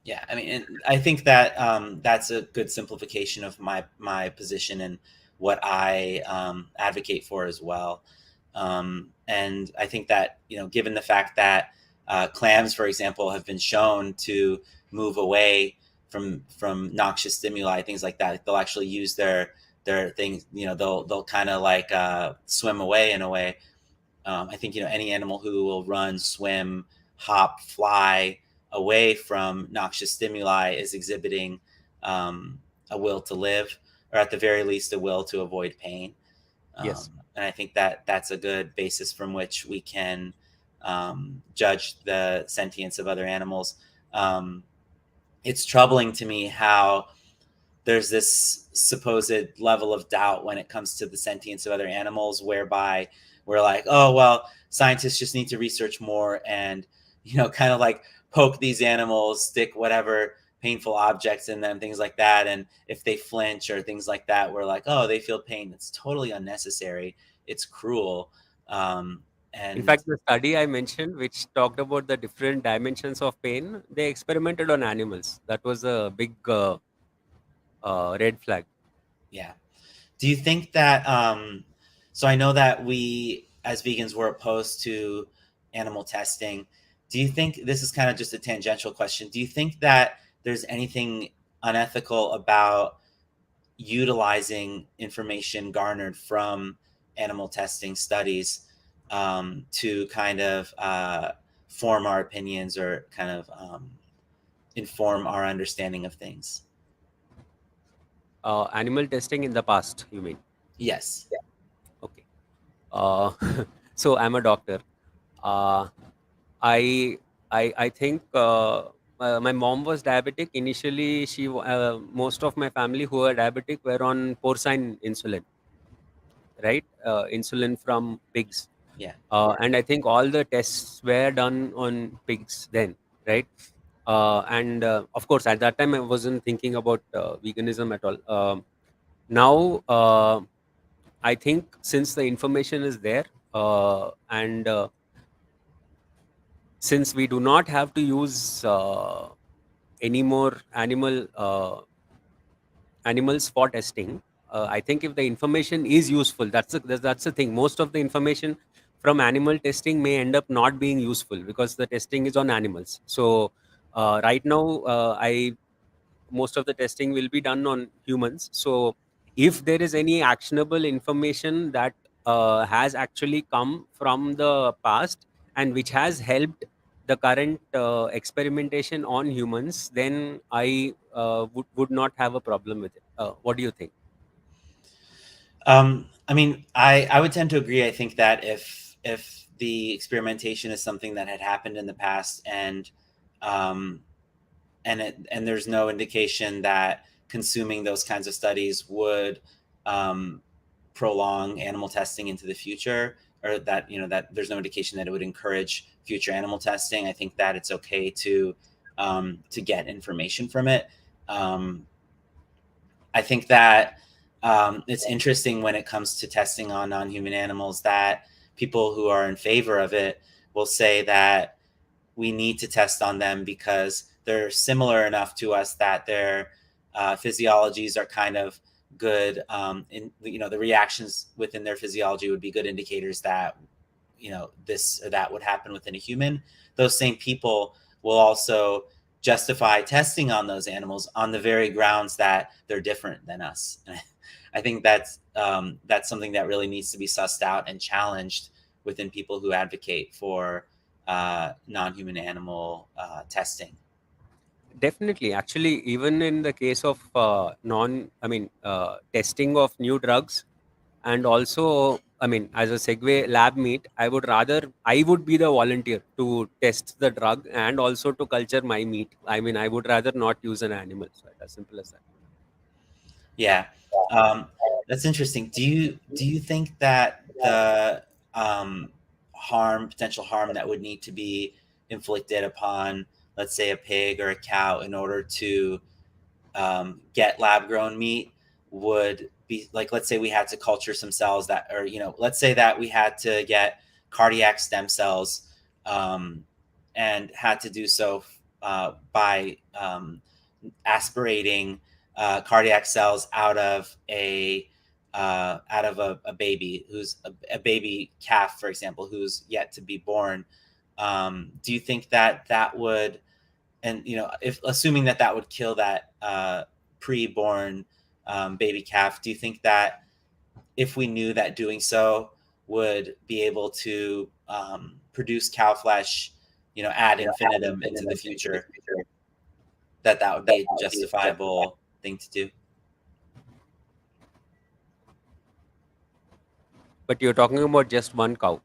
Yeah, I mean, and I think that that's a good simplification of my position and what I advocate for as well. And I think that, given the fact that clams, for example, have been shown to move away from noxious stimuli, things like that, they'll actually use their things. They'll kind of like swim away in a way. I think any animal who will run, swim, hop, fly away from noxious stimuli is exhibiting a will to live, or at the very least, a will to avoid pain. Yes. And I think that that's a good basis from which we can judge the sentience of other animals. It's troubling to me how there's this supposed level of doubt when it comes to the sentience of other animals, whereby we're like, oh, well, scientists just need to research more and, kind of like poke these animals, stick whatever painful objects in them, things like that. And if they flinch or things like that, we're like, oh, they feel pain. It's totally unnecessary. It's cruel. Um, In and fact, the study I mentioned, which talked about the different dimensions of pain, they experimented on animals. That was a big red flag. yeah. Do you think that so I know that we as vegans were opposed to animal testing. Do you think, this is kind of just a tangential question, do you think that there's anything unethical about utilizing information garnered from animal testing studies to kind of form our opinions or kind of inform our understanding of things? Animal testing in the past, you mean? Yes. Okay. Uh, so I'm a doctor. Uh, I I think my mom was diabetic initially. Most of my family who were diabetic were on porcine insulin, right? Insulin from pigs, Yeah. and I think all the tests were done on pigs then, right? And of course, at that time I wasn't thinking about veganism at all. Now I think since the information is there, and since we do not have to use any more animals for testing, I think if the information is useful, that's the thing. Most of the information from animal testing may end up not being useful because the testing is on animals. So right now, I most of the testing will be done on humans. So if there is any actionable information that has actually come from the past and which has helped the current experimentation on humans, then I would not have a problem with it. What do you think? I mean, I would tend to agree. I think that if the experimentation is something that had happened in the past, um, and there's no indication that consuming those kinds of studies would um, prolong animal testing into the future, or that that there's no indication that it would encourage future animal testing, I think that it's okay to get information from it. Um, I think that it's interesting when it comes to testing on non-human animals that people who are in favor of it will say that we need to test on them because they're similar enough to us that their physiologies are kind of good. In the reactions within their physiology would be good indicators that this or that would happen within a human. Those same people will also justify testing on those animals on the very grounds that they're different than us. And I think that's something that really needs to be sussed out and challenged within people who advocate for non-human animal testing. Definitely. Actually, even in the case of testing of new drugs, and also, I mean, as a segue, lab meat, I would be the volunteer to test the drug and also to culture my meat. I mean, I would rather not use an animal. So, as simple as that. Yeah, um, that's interesting. Do you think that the potential harm that would need to be inflicted upon, let's say, a pig or a cow in order to get lab grown meat would be like, let's say we had to culture some cells that, or let's say that we had to get cardiac stem cells, um, and had to do so by aspirating cardiac cells out of a out of a baby who's a baby calf, for example, who's yet to be born, do you think that that would, and if assuming that that would kill that pre-born baby calf, do you think that if we knew that doing so would be able to produce cow flesh, ad infinitum into the future, that that would be a justifiable thing to do? But you're talking about just one cow.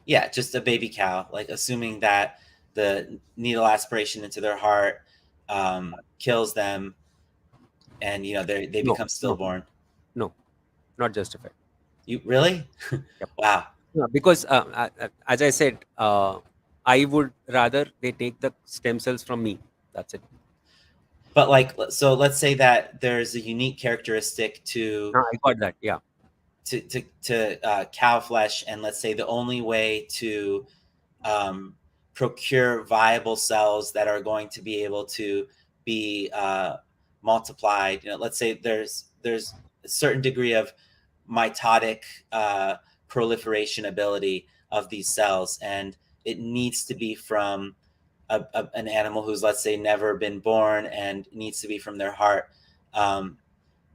Yeah, just a baby cow, like assuming that the needle aspiration into their heart kills them, and they No, become no, stillborn. no, not justified. You really? Yep. Wow. Yeah, because as I said, I would rather they take the stem cells from me. That's it. But like, so let's say that there's a unique characteristic I got that. Yeah. to cow flesh, and let's say the only way to um, procure viable cells that are going to be able to be multiplied. Let's say there's a certain degree of mitotic proliferation ability of these cells, and it needs to be from an animal who's, let's say, never been born, and needs to be from their heart. Um,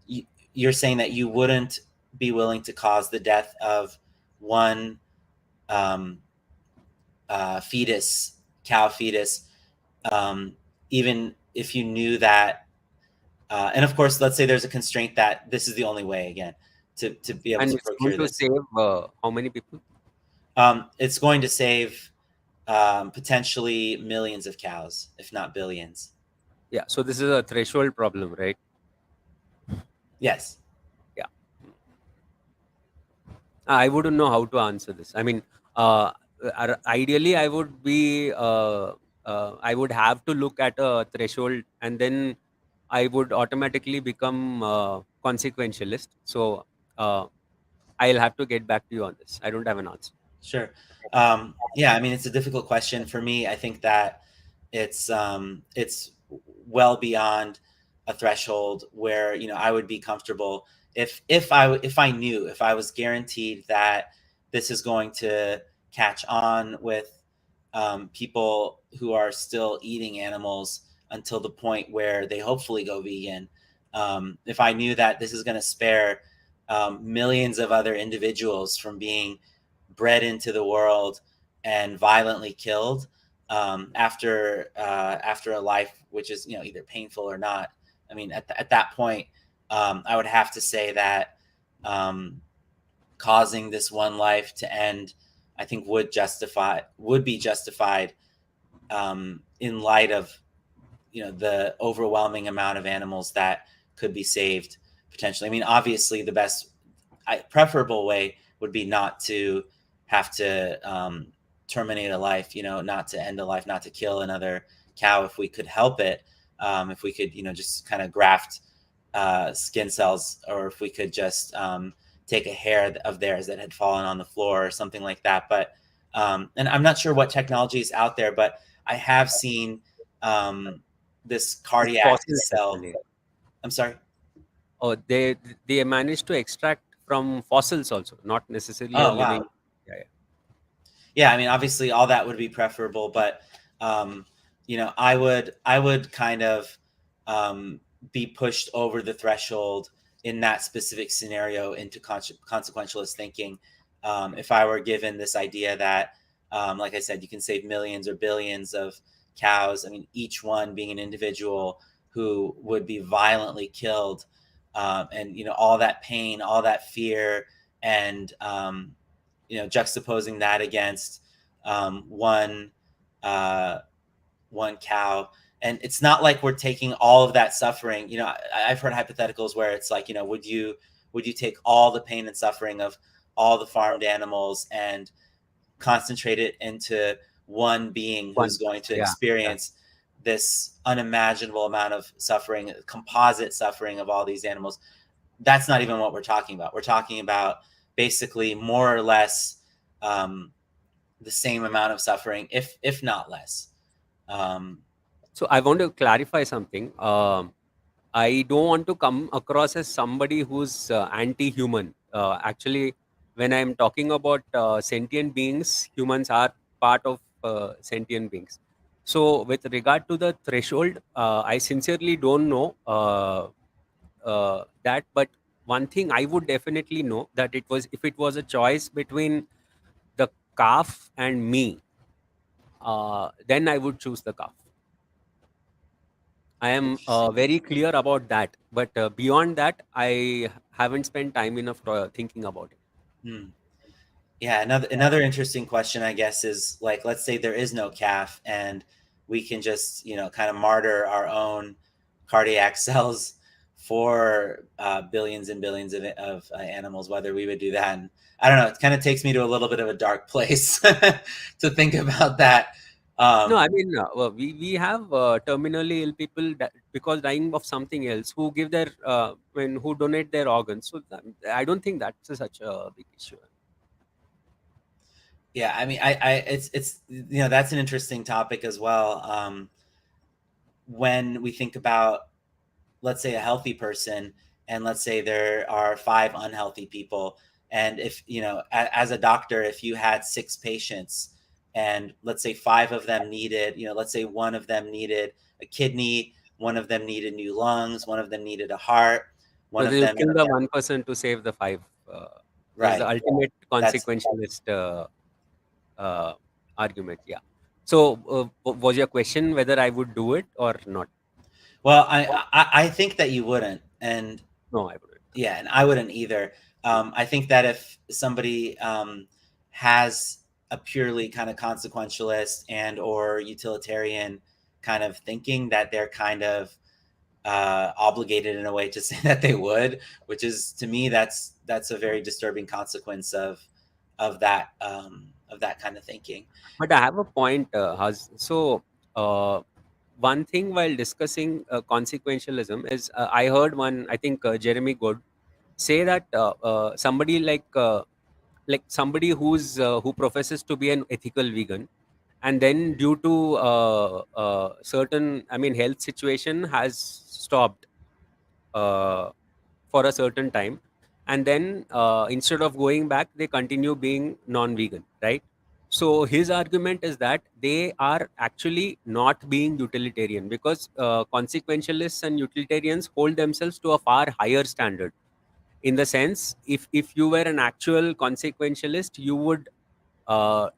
you, you're saying that you wouldn't be willing to cause the death of one um, fetus, cow fetus, um, even if you knew that. And of course, let's say there's a constraint that this is the only way, again, to be able And to it's going procure to this. save how many people? It's going to save potentially millions of cows, if not billions. Yeah. So this is a threshold problem, right? Yes. Yeah. I wouldn't know how to answer this. I mean, uh, ideally, I would have to look at a threshold, and then I would automatically become consequentialist. So uh, I'll have to get back to you on this. I don't have an answer. Sure. Yeah, I mean, it's a difficult question for me. I think that it's well beyond a threshold where I would be comfortable if I knew, if I was guaranteed that this is going to catch on with people who are still eating animals until the point where they hopefully go vegan. If I knew that this is going to spare millions of other individuals from being bred into the world and violently killed after a life which is either painful or not. I mean, at that point, I would have to say that um, causing this one life to end, I think, would be justified in light of the overwhelming amount of animals that could be saved potentially. I mean, obviously, the best, preferable way would be not to have to terminate a life, not to end a life, not to kill another cow if we could help it. If we could, just kind of graft skin cells, or if we could just take a hair of theirs that had fallen on the floor or something like that. But and I'm not sure what technology is out there, but I have seen this It's cardiac fossils cell. actually. I'm sorry. Oh, they managed to extract from fossils also, not necessarily a Oh, living. wow. Yeah, yeah. Yeah, I mean, obviously, all that would be preferable, but um, I would kind of be pushed over the threshold in that specific scenario into consequentialist thinking. If I were given this idea that, like I said, you can save millions or billions of cows. I mean, each one being an individual who would be violently killed, and all that pain, all that fear, and juxtaposing that against one one cow. And it's not like we're taking all of that suffering. I've heard hypotheticals where it's like, would you take all the pain and suffering of all the farmed animals and concentrate it into one being One. who's going to Yeah, yeah. experience this unimaginable amount of suffering, composite suffering of all these animals? That's not even what we're talking about. We're talking about basically more or less um, the same amount of suffering, if not less. Um, So I want to clarify something. I don't want to come across as somebody who's anti-human. Actually, when I'm talking about sentient beings, humans are part of sentient beings. So, with regard to the threshold, I sincerely don't know that. But one thing I would definitely know, that it was, if it was a choice between the calf and me, then I would choose the calf. I am Interesting. very clear about that. But beyond that, I haven't spent time enough thinking about it. Hmm. Yeah, another interesting question, I guess, is like, let's say there is no calf, and we can just, kind of martyr our own cardiac cells for billions and billions of animals. Whether we would do that, and I don't know. It kind of takes me to a little bit of a dark place to think about that. No, I Um, mean, we have terminally ill people that, because dying of something else, who give their when who donate their organs. So I don't think that's such a big issue. yeah, I mean, it's that's an interesting topic as well. When we think about, let's say, a healthy person, and let's say there are five unhealthy people, and if as a doctor, if you had six patients, and let's say five of them needed, let's say one of them needed a kidney, one of them needed new lungs, one of them needed a heart, one So of they would them, kill the one person to save the five. This is the right, ultimate that's consequentialist uh, argument. Yeah. So was your question whether I would do it or not? well, I think that you wouldn't, and No, I wouldn't. yeah, and I wouldn't either. I think that if somebody has a purely kind of consequentialist and or utilitarian kind of thinking, that they're kind of obligated in a way to say that they would, which is, to me, that's a very disturbing consequence of that kind of thinking. But I have a point, Haz. So, one thing while discussing consequentialism is, I heard one, I think Jeremy Good say that somebody like somebody who professes to be an ethical vegan, and then due to certain, I mean, health situation, has stopped uh, for a certain time, and then instead of going back, they continue being non-vegan, right? So his argument is that they are actually not being utilitarian, because consequentialists and utilitarians hold themselves to a far higher standard. In the sense, if you were an actual consequentialist, you would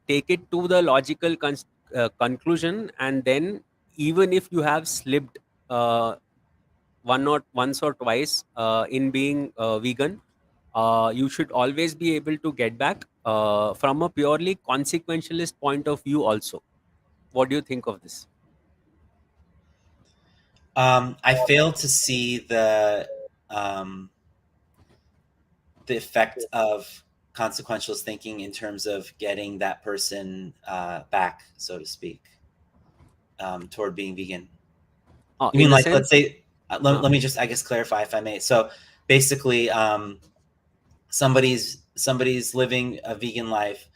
take it to the logical conclusion, and then, even if you have slipped once or twice in being vegan, you should always be able to get back from a purely consequentialist point of view also. What do you think of this? I fail to see um, the effect of consequentialist thinking in terms of getting that person back, so to speak, toward being vegan. You In mean, the like, sense, let's say, uh, let me just, I guess, clarify, if I may. So basically, somebody's living a vegan life,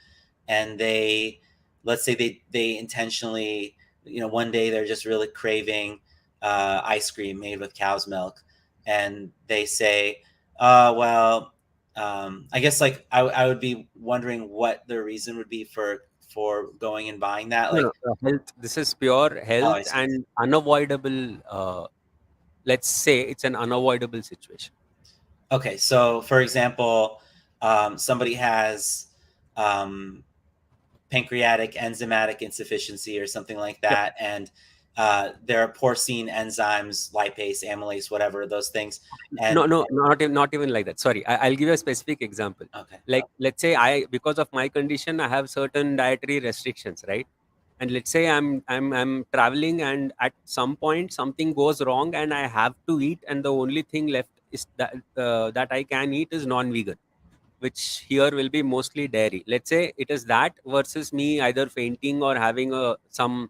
and they, let's say, they intentionally, one day they're just really craving ice cream made with cow's milk, and they say, well, I guess, like, I would be wondering what the reason would be for going and buying that, no, no, like. health. This is pure Oh, health I see. and unavoidable. Let's say it's an unavoidable situation. Okay, so for example, somebody has um, pancreatic enzymatic insufficiency or something like Yep. that, and there are porcine enzymes, lipase, amylase, whatever those things, No, and no, not even like that. Sorry, I'll give you a specific example. okay, Like, let's say, because of my condition, I have certain dietary restrictions, right? And let's say I'm traveling, and at some point something goes wrong, and I have to eat, and the only thing left is that I can eat is non-vegan, which here will be mostly dairy. Let's say it is that, versus me either fainting or having some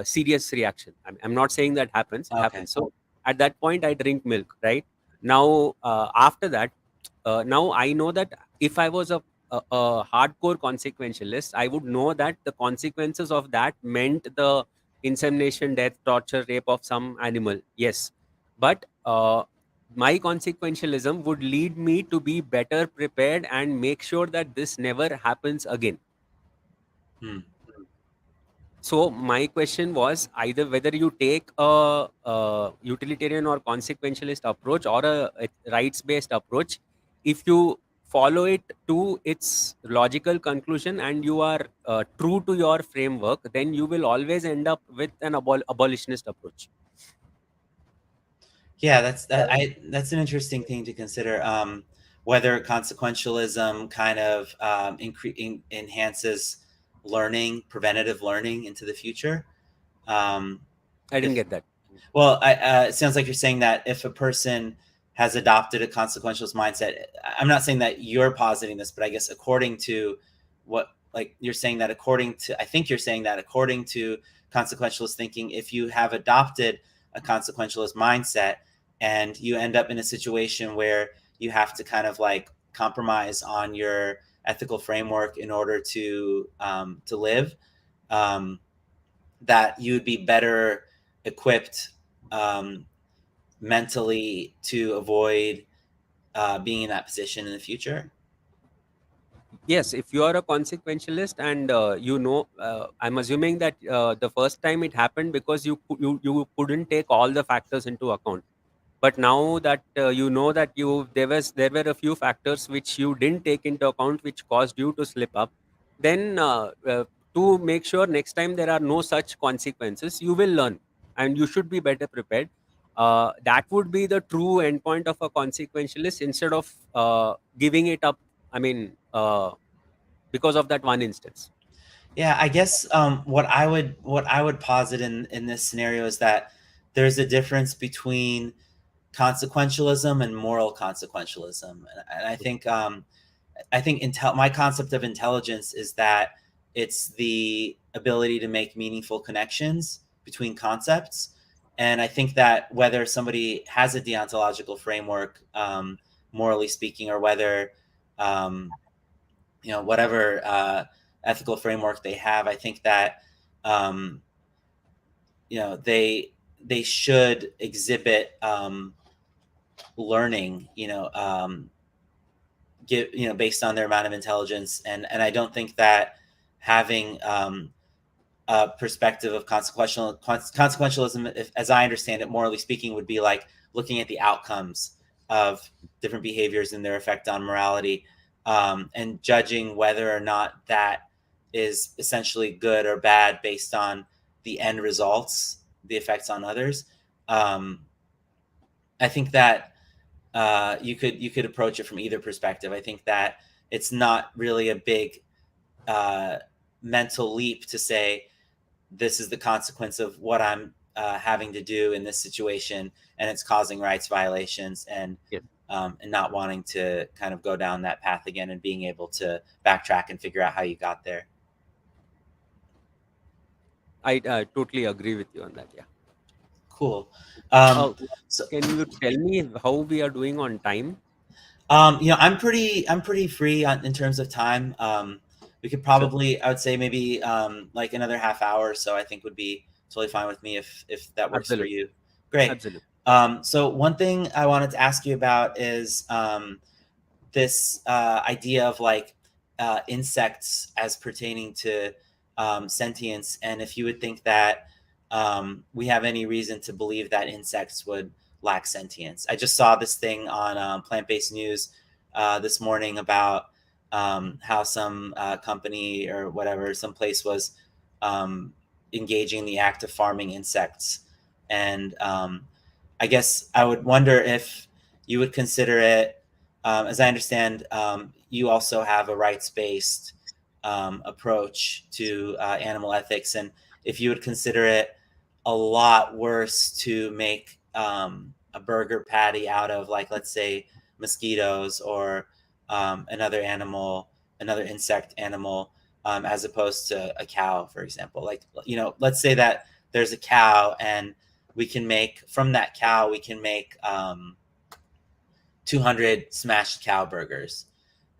serious reaction. I'm not saying that happens. It okay, happens. So at that point, I drink milk. Right now, after that, now I know that if I was a hardcore consequentialist, I would know that the consequences of that meant the insemination, death, torture, rape of some animal. Yes, But my consequentialism would lead me to be better prepared and make sure that this never happens again. Hmm. So my question was either whether you take a utilitarian or consequentialist approach or a rights-based approach. If you follow it to its logical conclusion and you are true to your framework, then you will always end up with an abolitionist approach. Yeah, that's an interesting thing to consider. Whether consequentialism kind of enhances learning, preventative learning into the future. Um, I didn't if get that. Well, it sounds like you're saying that if a person has adopted a consequentialist mindset, I'm not saying that you're positing this, but I guess according to what, like you're saying that according to, I think you're saying that according to consequentialist thinking, if you have adopted a consequentialist mindset and you end up in a situation where you have to kind of like compromise on your ethical framework in order to live, um, that you would be better equipped um, mentally to avoid being in that position in the future. Yes, if you are a consequentialist and I'm assuming that the first time it happened because you couldn't take all the factors into account. But now that you know that there were a few factors which you didn't take into account, which caused you to slip up, then to make sure next time there are no such consequences, you will learn and you should be better prepared. That would be the true endpoint of a consequentialist instead of giving it up. I mean, because of that one instance. Yeah, I guess what I would posit in this scenario is that there's a difference between consequentialism and moral consequentialism, and I think my concept of intelligence is that it's the ability to make meaningful connections between concepts. And I think that whether somebody has a deontological framework, morally speaking, or whether um, whatever ethical framework they have, I think that um, they should exhibit learning, give based on their amount of intelligence, and I don't think that having a perspective of consequentialism, if, as I understand it, morally speaking, would be like looking at the outcomes of different behaviors and their effect on morality, and judging whether or not that is essentially good or bad based on the end results, the effects on others. Um, I think that you could approach it from either perspective. I think that it's not really a big uh, mental leap to say this is the consequence of what I'm having to do in this situation, and it's causing rights violations, Yes, and not wanting to kind of go down that path again, and being able to backtrack and figure out how you got there. I totally agree with you on that. Yeah. Cool. Uh, So can you tell me how we are doing on time? I'm pretty free in terms of time. We could Sure. probably, I would say maybe like another half hour or so, I think would be totally fine with me if that works for Absolutely. you. Great. Absolutely. So one thing I wanted to ask you about is this idea of like insects as pertaining to sentience, and if you would think that we have any reason to believe that insects would lack sentience. I just saw this thing on plant-based news this morning about how some company or whatever, some place was um, engaging in the act of farming insects, and I guess I would wonder if you would consider it, as I understand, you also have a rights-based approach to animal ethics, and if you would consider it a lot worse to make a burger patty out of, like, let's say, mosquitoes or another animal, another insect animal, as opposed to a cow, for example. Like, let's say that there's a cow, and we can make from that cow, we can make 200 smashed cow burgers,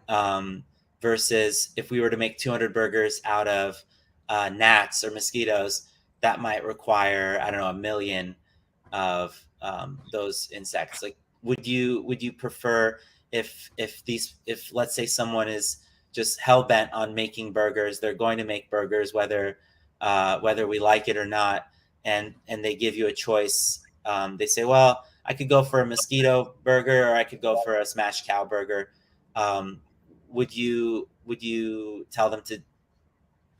um, versus if we were to make 200 burgers out of gnats or mosquitoes, that might require, I don't know, a million of those insects? Like, would you prefer if let's say someone is just hell bent on making burgers, they're going to make burgers whether we like it or not, and they give you a choice. They say, well, I could go for a mosquito burger or I could go for a smashed cow burger. Um, would you tell them to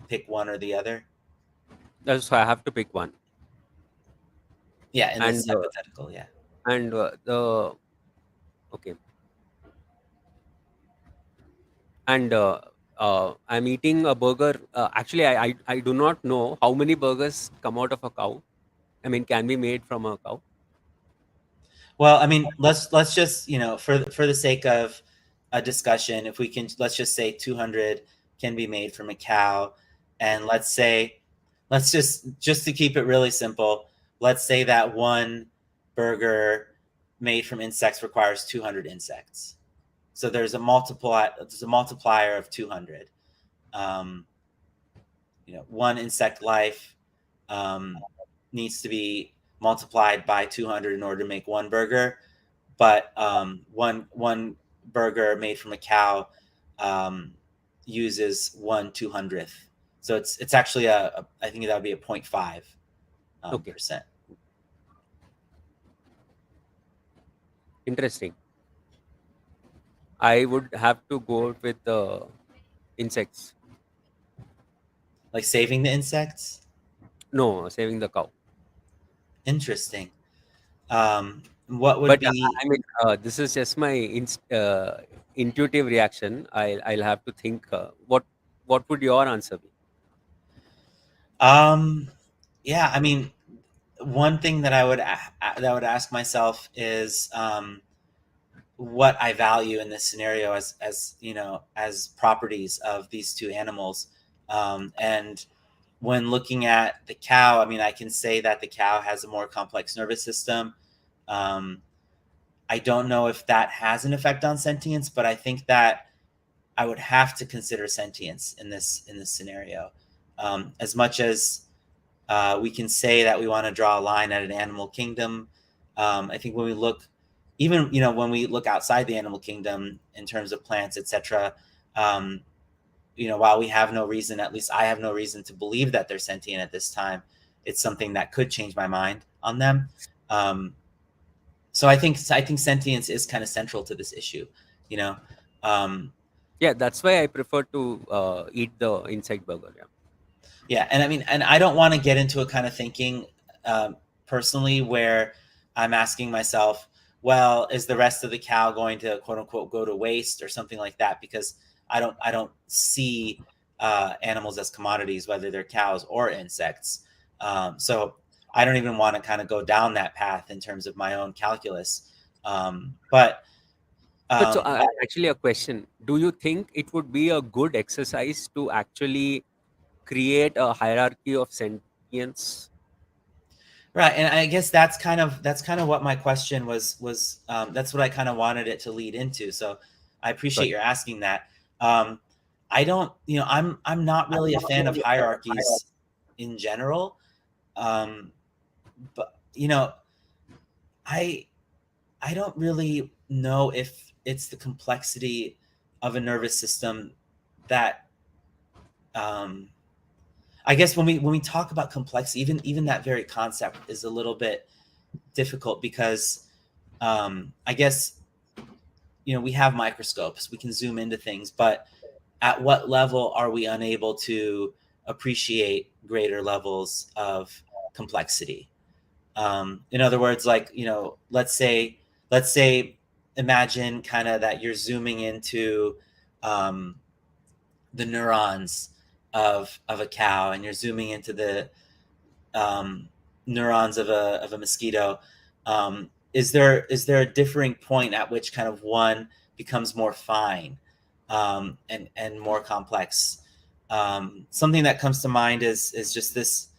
pick one or the other? So I have to pick one. Yeah, in And this hypothetical, yeah. the okay. And I'm eating a burger. Actually, I do not know how many burgers come out of a cow. I mean, can be made from a cow. Well, I mean, let's just, for the sake of a discussion, if we can, let's just say 200 can be made from a cow, and let's just to keep it really simple, let's say that one burger made from insects requires 200 insects. So there's a multiplier of 200. Um, one insect life um, needs to be multiplied by 200 in order to make one burger, but one burger made from a cow um, uses 1/200th. So it's actually I think that would be a 0.5 Okay, percent. interesting. I would have to go with the insects. Like saving the insects. No, saving the cow. Interesting. What would But be I mean, this is just my intuitive reaction. I'll have to think. What would your answer be? um yeah, I mean, one thing that I would ask myself is what I value in this scenario as as properties of these two animals. And when looking at the cow, I mean, I can say that the cow has a more complex nervous system. Um, I don't know if that has an effect on sentience, but I think that I would have to consider sentience in this scenario. As much as we can say that we want to draw a line at an animal kingdom, I think when we look, even when we look outside the animal kingdom in terms of plants, etc. Um, while we have no reason, at least I have no reason to believe that they're sentient at this time. It's something that could change my mind on them. Um, so I think sentience is kind of central to this issue. You know, um, Yeah, that's why I prefer to eat the insect burger. Yeah. Yeah, and I mean, and I don't want to get into a kind of thinking personally where I'm asking myself, well, is the rest of the cow going to quote unquote go to waste or something like that? Because I don't see animals as commodities, whether they're cows or insects. So I don't even want to kind of go down that path in terms of my own calculus. But But so, um, actually, a question: do you think it would be a good exercise to actually create a hierarchy of sentience? Right, and I guess that's kind of what my question was. That's what I kind of wanted it to lead into. So I appreciate Sorry. your asking that. Um, I don't, I'm not really a fan of hierarchies in general, um, but I I don't really know if it's the complexity of a nervous system that um, I guess when we talk about complexity, even that very concept is a little bit difficult because I guess we have microscopes, we can zoom into things, but at what level are we unable to appreciate greater levels of complexity? In other words, like let's say imagine kind of that you're zooming into um, the neurons of a cow, and you're zooming into the um, neurons of a mosquito. Is there a differing point at which kind of one becomes more fine and more complex? Something that comes to mind is just this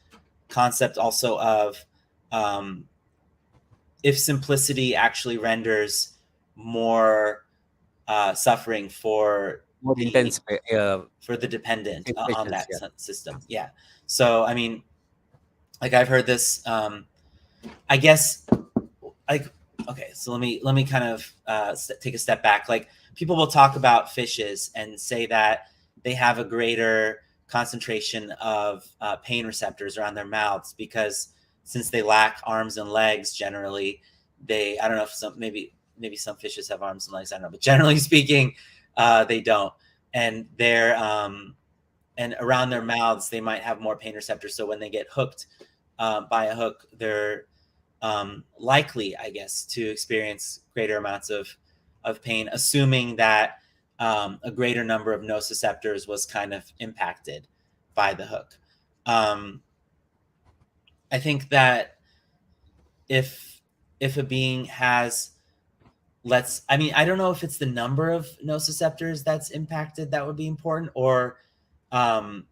concept also of um, if simplicity actually renders more suffering for More the intense dependent on sensations. that Yeah. system. Yeah. So I mean, like I've heard this. I guess like, okay, so let me kind of take a step back. Like, people will talk about fishes and say that they have a greater concentration of pain receptors around their mouths because since they lack arms and legs, generally, they, I don't know if some, maybe some fishes have arms and legs, I don't know, but generally speaking, they don't, and they're and around their mouths they might have more pain receptors. So when they get hooked by a hook, they're likely, I guess, to experience greater amounts of pain, assuming that a greater number of nociceptors was kind of impacted by the hook. Um, I think that if if a being has, I mean, I don't know if it's the number of nociceptors that's impacted that would be important, or um,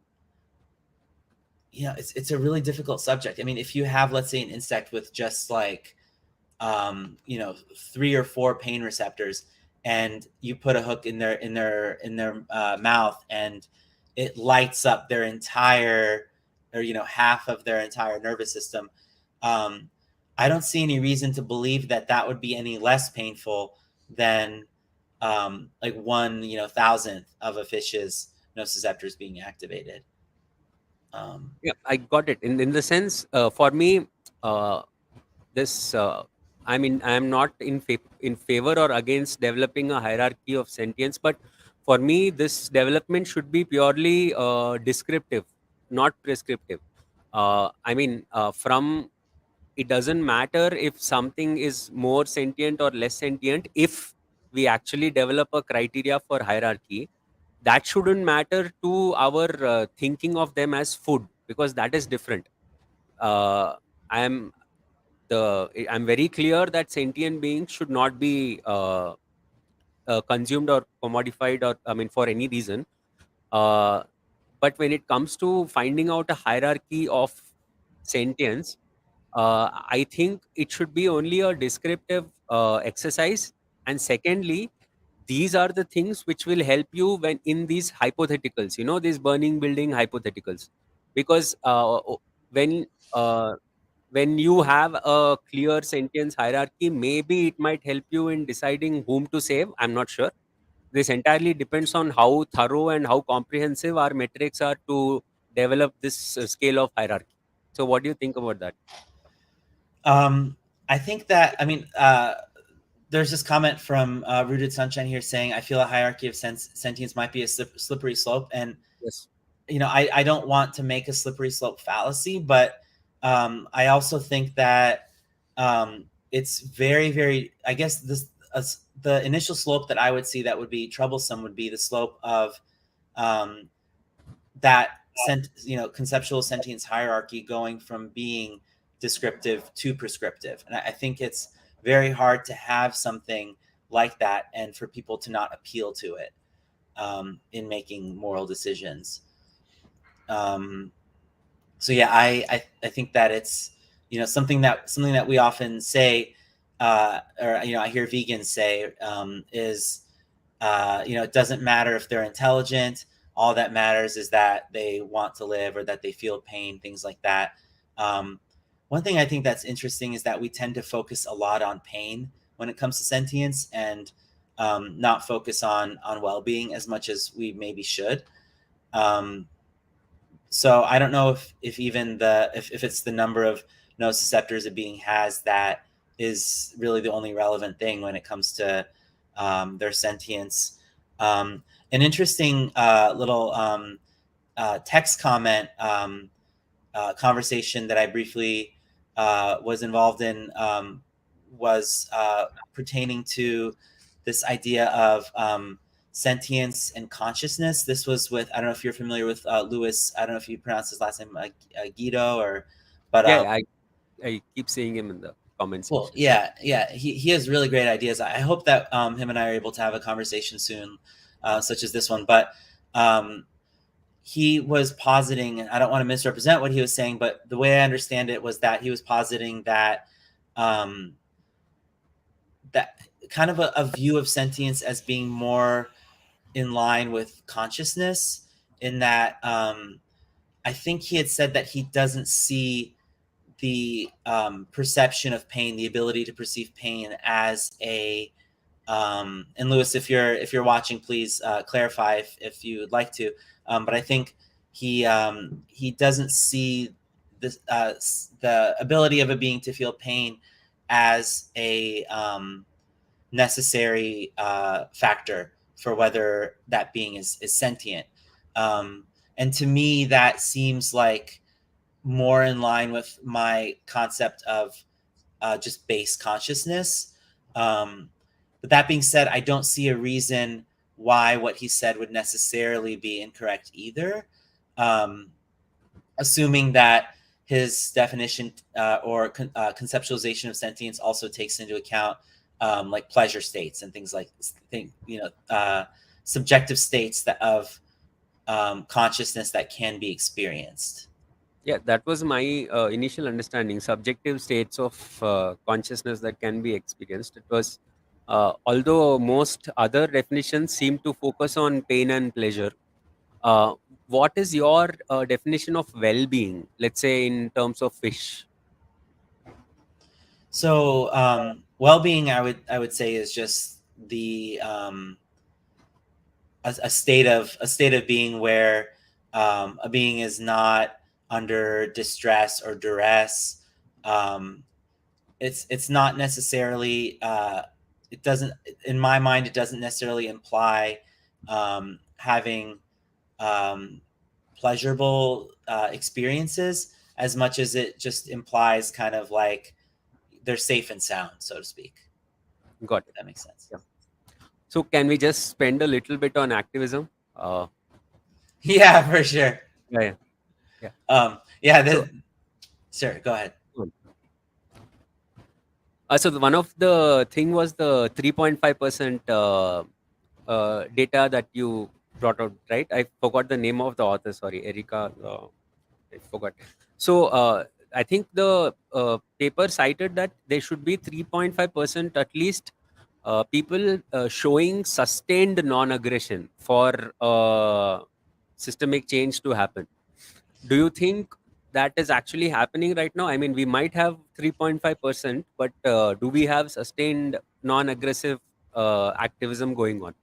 it's a really difficult subject. I mean, if you have, let's say, an insect with just like 3 or 4 pain receptors, and you put a hook in their mouth, and it lights up their entire, or half of their entire nervous system. Um, I don't see any reason to believe that that would be any less painful than like 1 thousandth of a fish's nociceptors being activated. Um, Yeah, I got it. In the sense, for me, uh, this I mean, I am not in favor or against developing a hierarchy of sentience, but for me, this development should be purely descriptive, not prescriptive. I mean, from it doesn't matter if something is more sentient or less sentient. If we actually develop a criteria for hierarchy, that shouldn't matter to our thinking of them as food, because that is different. uh, I am I'm very clear that sentient beings should not be consumed or commodified, or I mean, for any reason. uh, but when it comes to finding out a hierarchy of sentience, I think it should be only a descriptive exercise. And secondly, these are the things which will help you when in these hypotheticals, these burning building hypotheticals. Because when uh, when you have a clear sentience hierarchy, maybe it might help you in deciding whom to save. I'm not sure. This entirely depends on how thorough and how comprehensive our metrics are to develop this scale of hierarchy. So, what do you think about that? um, I think that, I mean, there's this comment from Rooted Sunshine here saying, I feel a hierarchy of sentience might be a slippery slope. And, Yes. I don't want to make a slippery slope fallacy, but I also think that it's very, very, I guess the initial slope that I would see that would be troublesome would be the slope of um, that conceptual sentience hierarchy going from being descriptive to prescriptive. And I think it's very hard to have something like that and for people to not appeal to it in making moral decisions. um, so yeah, I think that it's something that we often say, or I hear vegans say, is it doesn't matter if they're intelligent. All that matters is that they want to live or that they feel pain, things like that. Um, One thing I think that's interesting is that we tend to focus a lot on pain when it comes to sentience, and not focus on well-being as much as we maybe should. Um, so I don't know if even if it's the number of nociceptors a being has that is really the only relevant thing when it comes to their sentience. An interesting little text comment conversation that I briefly was involved in was pertaining to this idea of sentience and consciousness. This was with, I don't know if you're familiar with Lewis. I don't know if you pronounce his last name Guido, or, but Yeah, I keep seeing him in the comment cool. section. Yeah. He has really great ideas. I hope that him and I are able to have a conversation soon, such as this one. But um, he was positing, and I don't want to misrepresent what he was saying, but the way I understand it was that he was positing that um, that kind of a view of sentience as being more in line with consciousness. In that, I think he had said that he doesn't see the perception of pain, the ability to perceive pain as a and Lewis, if you're watching, please clarify if you would like to. But I think he doesn't see this, the ability of a being to feel pain as a necessary factor for whether that being is sentient. And to me, that seems like more in line with my concept of just base consciousness. But that being said, I don't see a reason why what he said would necessarily be incorrect either. Assuming that his definition or conceptualization of sentience also takes into account like pleasure states and things like subjective states that of consciousness that can be experienced. Yeah, that was my initial understanding. Subjective states of consciousness that can be experienced. It was, although most other definitions seem to focus on pain and pleasure. Uh, what is your definition of well-being? Let's say in terms of fish. So well-being, I would say, is just the a state of being where a being is not under distress or duress. It's not necessarily it doesn't, in my mind, it doesn't necessarily imply having um, pleasurable experiences as much as it just implies kind of like they're safe and sound, so to speak. Got If it. that makes sense. Yeah. So can we just spend a little bit on activism? Yeah, for sure. Yeah, yeah, yeah. Yeah. So, Sir, go ahead. one of the thing was the 3.5% data that you brought out, right? I forgot the name of the author. Sorry, Erica. I forgot. So I think the paper cited that there should be 3.5% at least people showing sustained non-aggression for systemic change to happen. Do you think that is actually happening right now? I mean, we might have 3.5%, but do we have sustained non-aggressive activism going on?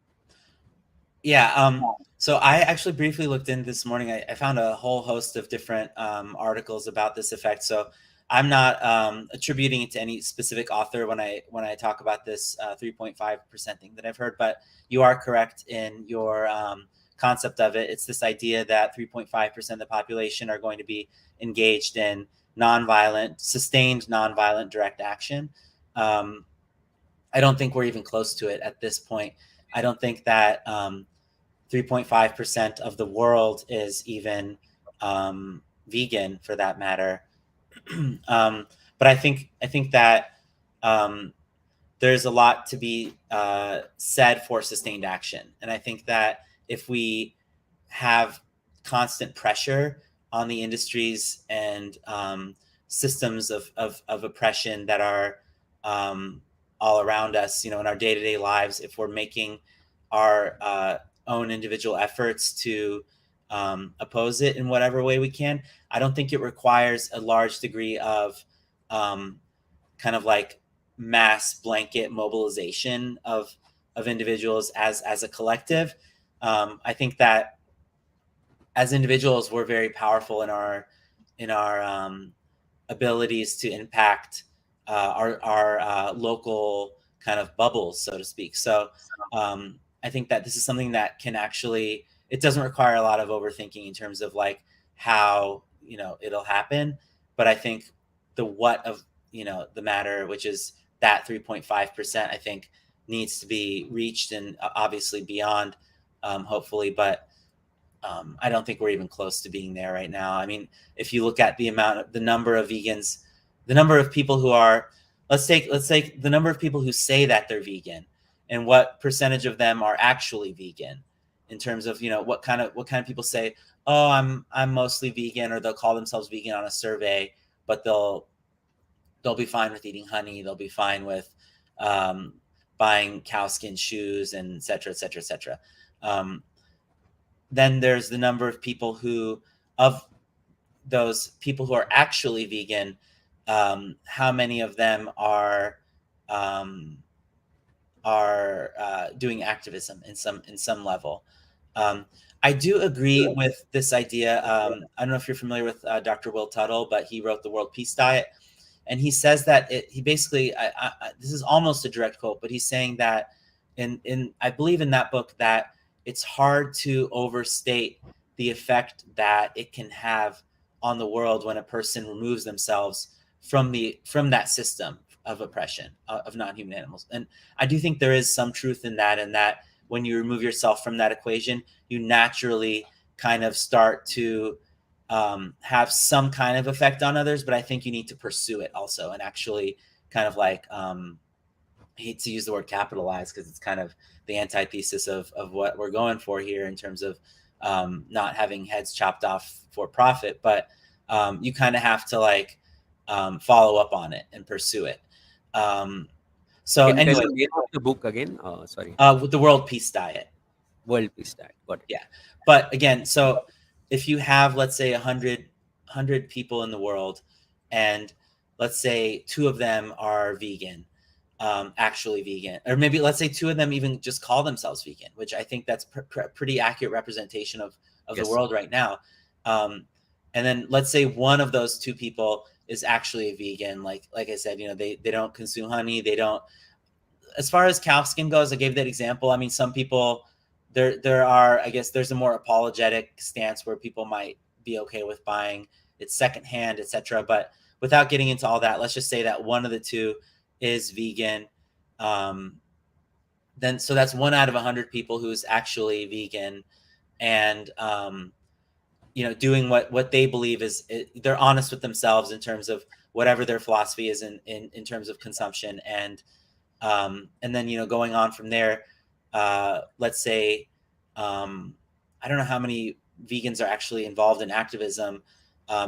Yeah. So I actually briefly looked in this morning. I found a whole host of different articles about this effect. So I'm not attributing it to any specific author when I talk about this 3.5% thing that I've heard. But you are correct in your concept of it. It's this idea that 3.5% of the population are going to be engaged in nonviolent, sustained nonviolent direct action. Um, I don't think we're even close to it at this point. I don't think that 3.5% of the world is even vegan, for that matter. But I think that um, there's a lot to be said for sustained action, and I think that if we have constant pressure on the industries and systems of oppression that are um, all around us, in our day-to-day lives, if we're making our own individual efforts to oppose it in whatever way we can, I don't think it requires a large degree of um, kind of like mass blanket mobilization of individuals as a collective. I think that as individuals, we're very powerful in our abilities to impact our local kind of bubbles, so to speak. So I think that this is something that can actually, it doesn't require a lot of overthinking in terms of like how it'll happen. But I think the what of the matter, which is that 3.5%, I think needs to be reached, and obviously beyond, hopefully. But I don't think we're even close to being there right now. I mean, if you look at the number of vegans, the number of people who are, let's take the number of people who say that they're vegan, and what percentage of them are actually vegan, in terms of what kind of people say, oh, I'm mostly vegan, or they'll call themselves vegan on a survey, but they'll be fine with eating honey, they'll be fine with um, buying cowskin shoes, and et cetera, et cetera, et cetera. Um, then there's the number of people who, of those people who are actually vegan, how many of them um, are doing activism in some level. Um, I do agree with this idea. I don't know if you're familiar with Dr. Will Tuttle, but he wrote the World Peace Diet, and he says that he basically, this is almost a direct quote, but he's saying that in I believe in that book that it's hard to overstate the effect that it can have on the world when a person removes themselves from that system of oppression of non-human animals. And I do think there is some truth in that, and that when you remove yourself from that equation, you naturally kind of start to have some kind of effect on others. But I think you need to pursue it also, and actually kind of like, I hate to use the word capitalize because it's kind of the antithesis of what we're going for here in terms of not having heads chopped off for profit. But you kind of have to like follow up on it and pursue it. Um, so Can you tell anyway, the name of the book again? Sorry. with the World Peace Diet. World Peace Diet. Got it. Yeah. But again, so if you have, let's say, 100 people in the world, and let's say two of them are vegan, actually vegan, or maybe let's say two of them even just call themselves vegan, which I think that's pretty accurate representation of the Yes. world right now. And then let's say one of those two people is actually a vegan. Like I said, they don't consume honey. They don't, as far as cow skin goes, I gave that example. I mean, some people, there are, I guess there's a more apologetic stance where people might be okay with buying it secondhand, etc. But without getting into all that, let's just say that one of the two is vegan. Um, then so that's one out of 100 people who's actually vegan, and doing what they believe is, they're honest with themselves in terms of whatever their philosophy is in terms of consumption. And then going on from there, let's say, I don't know how many vegans are actually involved in activism,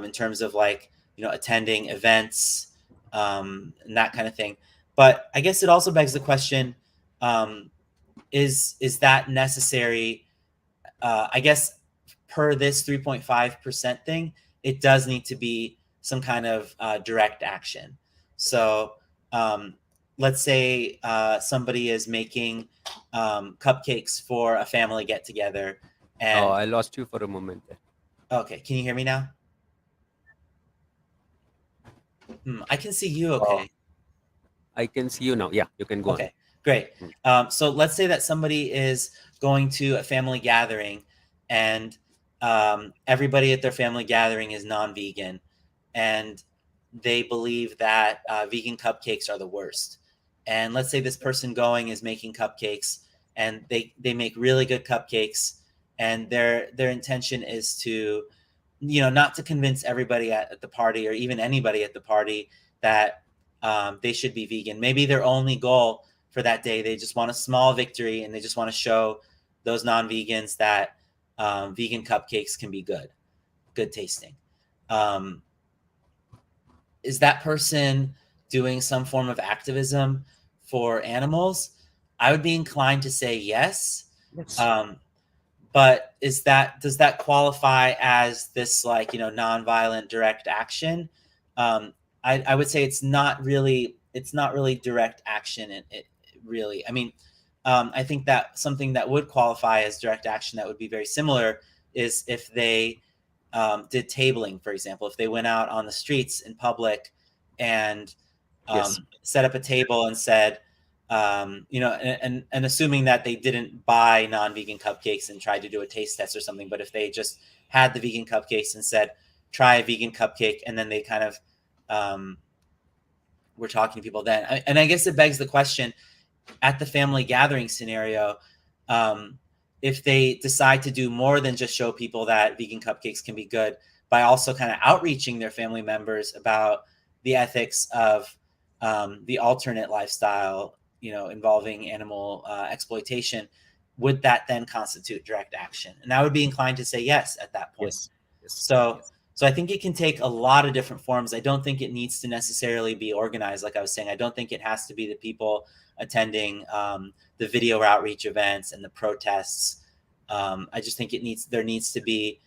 in terms of like attending events, and that kind of thing. But I guess it also begs the question, um, is that necessary? I guess per this 3.5% thing, it does need to be some kind of direct action. So um, let's say somebody is making cupcakes for a family get together. Oh, And I lost you for a moment there. okay, can you hear me now? I can see you. Uh, Okay. I can see you now. Yeah, you can go on. Okay, great. Mm. So let's say that somebody is going to a family gathering, and everybody at their family gathering is non-vegan, and they believe that vegan cupcakes are the worst. And let's say this person going is making cupcakes, and they make really good cupcakes, and their intention is to, not to convince everybody at the party, or even anybody at the party, that they should be vegan. Maybe their only goal for that day, they just want a small victory, and they just want to show those non-vegans that vegan cupcakes can be good tasting. Um, is that person doing some form of activism for animals? I would be inclined to say yes. Yes. Um, but does that qualify as this, like, nonviolent direct action? I would say it's not really direct action. It really, I mean, I think that something that would qualify as direct action that would be very similar is if they did tabling, for example. If they went out on the streets in public and Yes. set up a table and said, and assuming that they didn't buy non-vegan cupcakes and tried to do a taste test or something, but if they just had the vegan cupcakes and said, try a vegan cupcake, and then they kind of were talking to people then. And I guess it begs the question, at the family gathering scenario, um, if they decide to do more than just show people that vegan cupcakes can be good, by also kind of outreaching their family members about the ethics of the alternate lifestyle, involving animal exploitation, would that then constitute direct action? And I would be inclined to say yes at that point. Yes. Yes. So, so I think it can take a lot of different forms. I don't think it needs to necessarily be organized. Like I was saying, I don't think it has to be the people attending the video outreach events and the protests. I just think there needs to be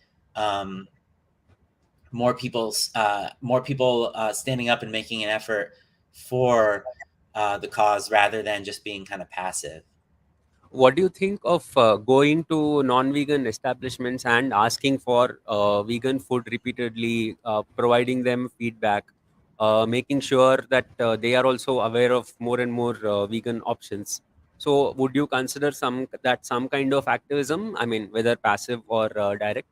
more people standing up and making an effort for the cause rather than just being kind of passive. What do you think of going to non-vegan establishments and asking for vegan food repeatedly, providing them feedback, making sure that they are also aware of more and more vegan options? So, would you consider some kind of activism? I mean, whether passive or direct?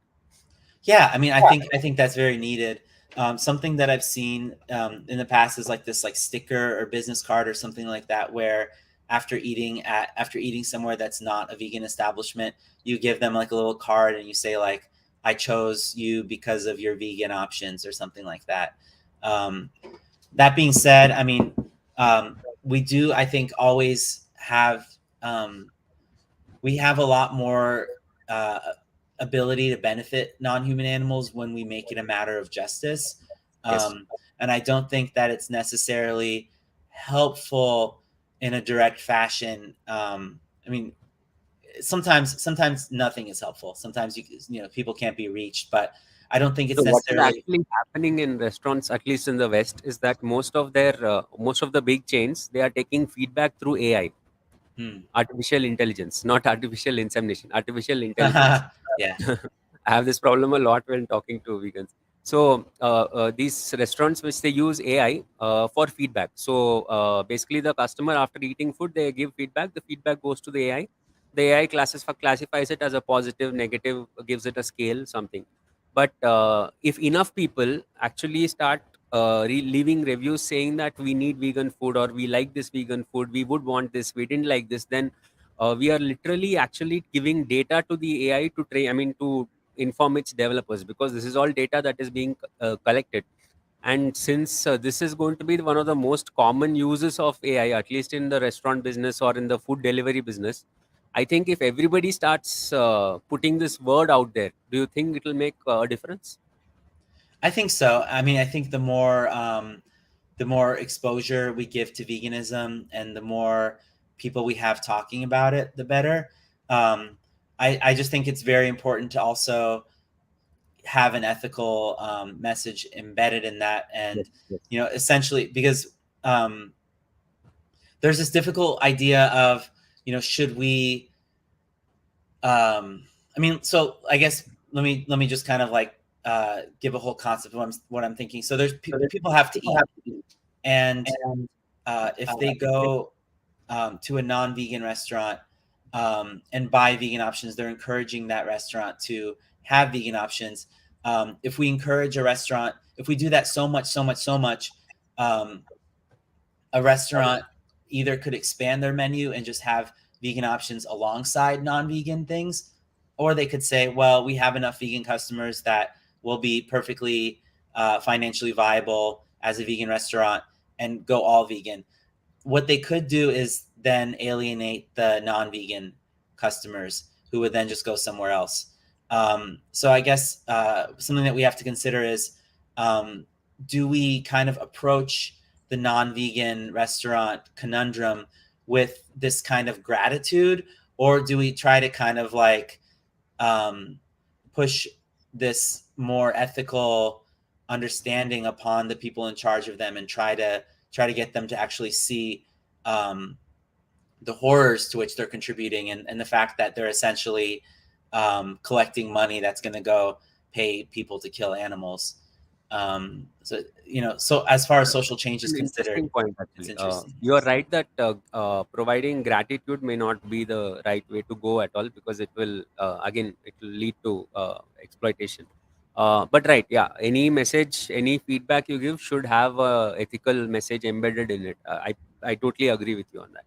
Yeah, I mean, I think that's very needed. Something that I've seen in the past is like this like sticker or business card or something like that, where after eating somewhere that's not a vegan establishment, you give them like a little card and you say like, "I chose you because of your vegan options" or something like that. Um, that being said, I mean, we do I think always have um, we have a lot more uh, ability to benefit non-human animals when we make it a matter of justice. Yes. And I don't think that it's necessarily helpful in a direct fashion. I mean, sometimes nothing is helpful. Sometimes people can't be reached, but I don't think So it's what is necessarily. actually happening in restaurants, at least in the West, is that most of the big chains, they are taking feedback through AI, Hmm. artificial intelligence, not artificial insemination, artificial intelligence. Yeah, I have this problem a lot when talking to vegans. So these restaurants which they use AI for feedback. So basically, the customer after eating food, they give feedback. The feedback goes to the AI. The AI classifies it as a positive, negative, gives it a scale, something. But if enough people actually start leaving reviews saying that we need vegan food, or we like this vegan food, we would want this, we didn't like this, then we are literally actually giving data to the AI to train, I mean, to inform its developers, because this is all data that is being collected. And since this is going to be one of the most common uses of AI, at least in the restaurant business or in the food delivery business, I think if everybody starts putting this word out there, do you think it will make a difference? I think so. I mean, I think the more exposure we give to veganism and the more people we have talking about it, the better. Um, I just think it's very important to also have an ethical message embedded in that. Yes, And, yes. essentially, because um, there's this difficult idea of, should we, I mean, so I guess let me just kind of like give a whole concept of what I'm thinking. So there's So there's people have to people eat, have to be, and and if they go to a non-vegan restaurant and buy vegan options, they're encouraging that restaurant to have vegan options. If we encourage a restaurant, if we do that so much, so much, so much, um, a restaurant either could expand their menu and just have vegan options alongside non-vegan things, or they could say, well, we have enough vegan customers that will be perfectly financially viable as a vegan restaurant and go all vegan. What they could do is then alienate the non-vegan customers who would then just go somewhere else. So I guess something that we have to consider is, um, do we kind of approach the non-vegan restaurant conundrum with this kind of gratitude, or do we try to kind of like um, push this more ethical understanding upon the people in charge of them and try to get them to actually see um, the horrors to which they're contributing, and the fact that they're essentially collecting money that's going to go pay people to kill animals. So as far as social change is an considered, interesting point, it's actually. interesting. You are right that providing gratitude may not be the right way to go at all, because it will, again, it will lead to exploitation. But right, yeah, any message, any feedback you give should have a ethical message embedded in it. I totally agree with you on that.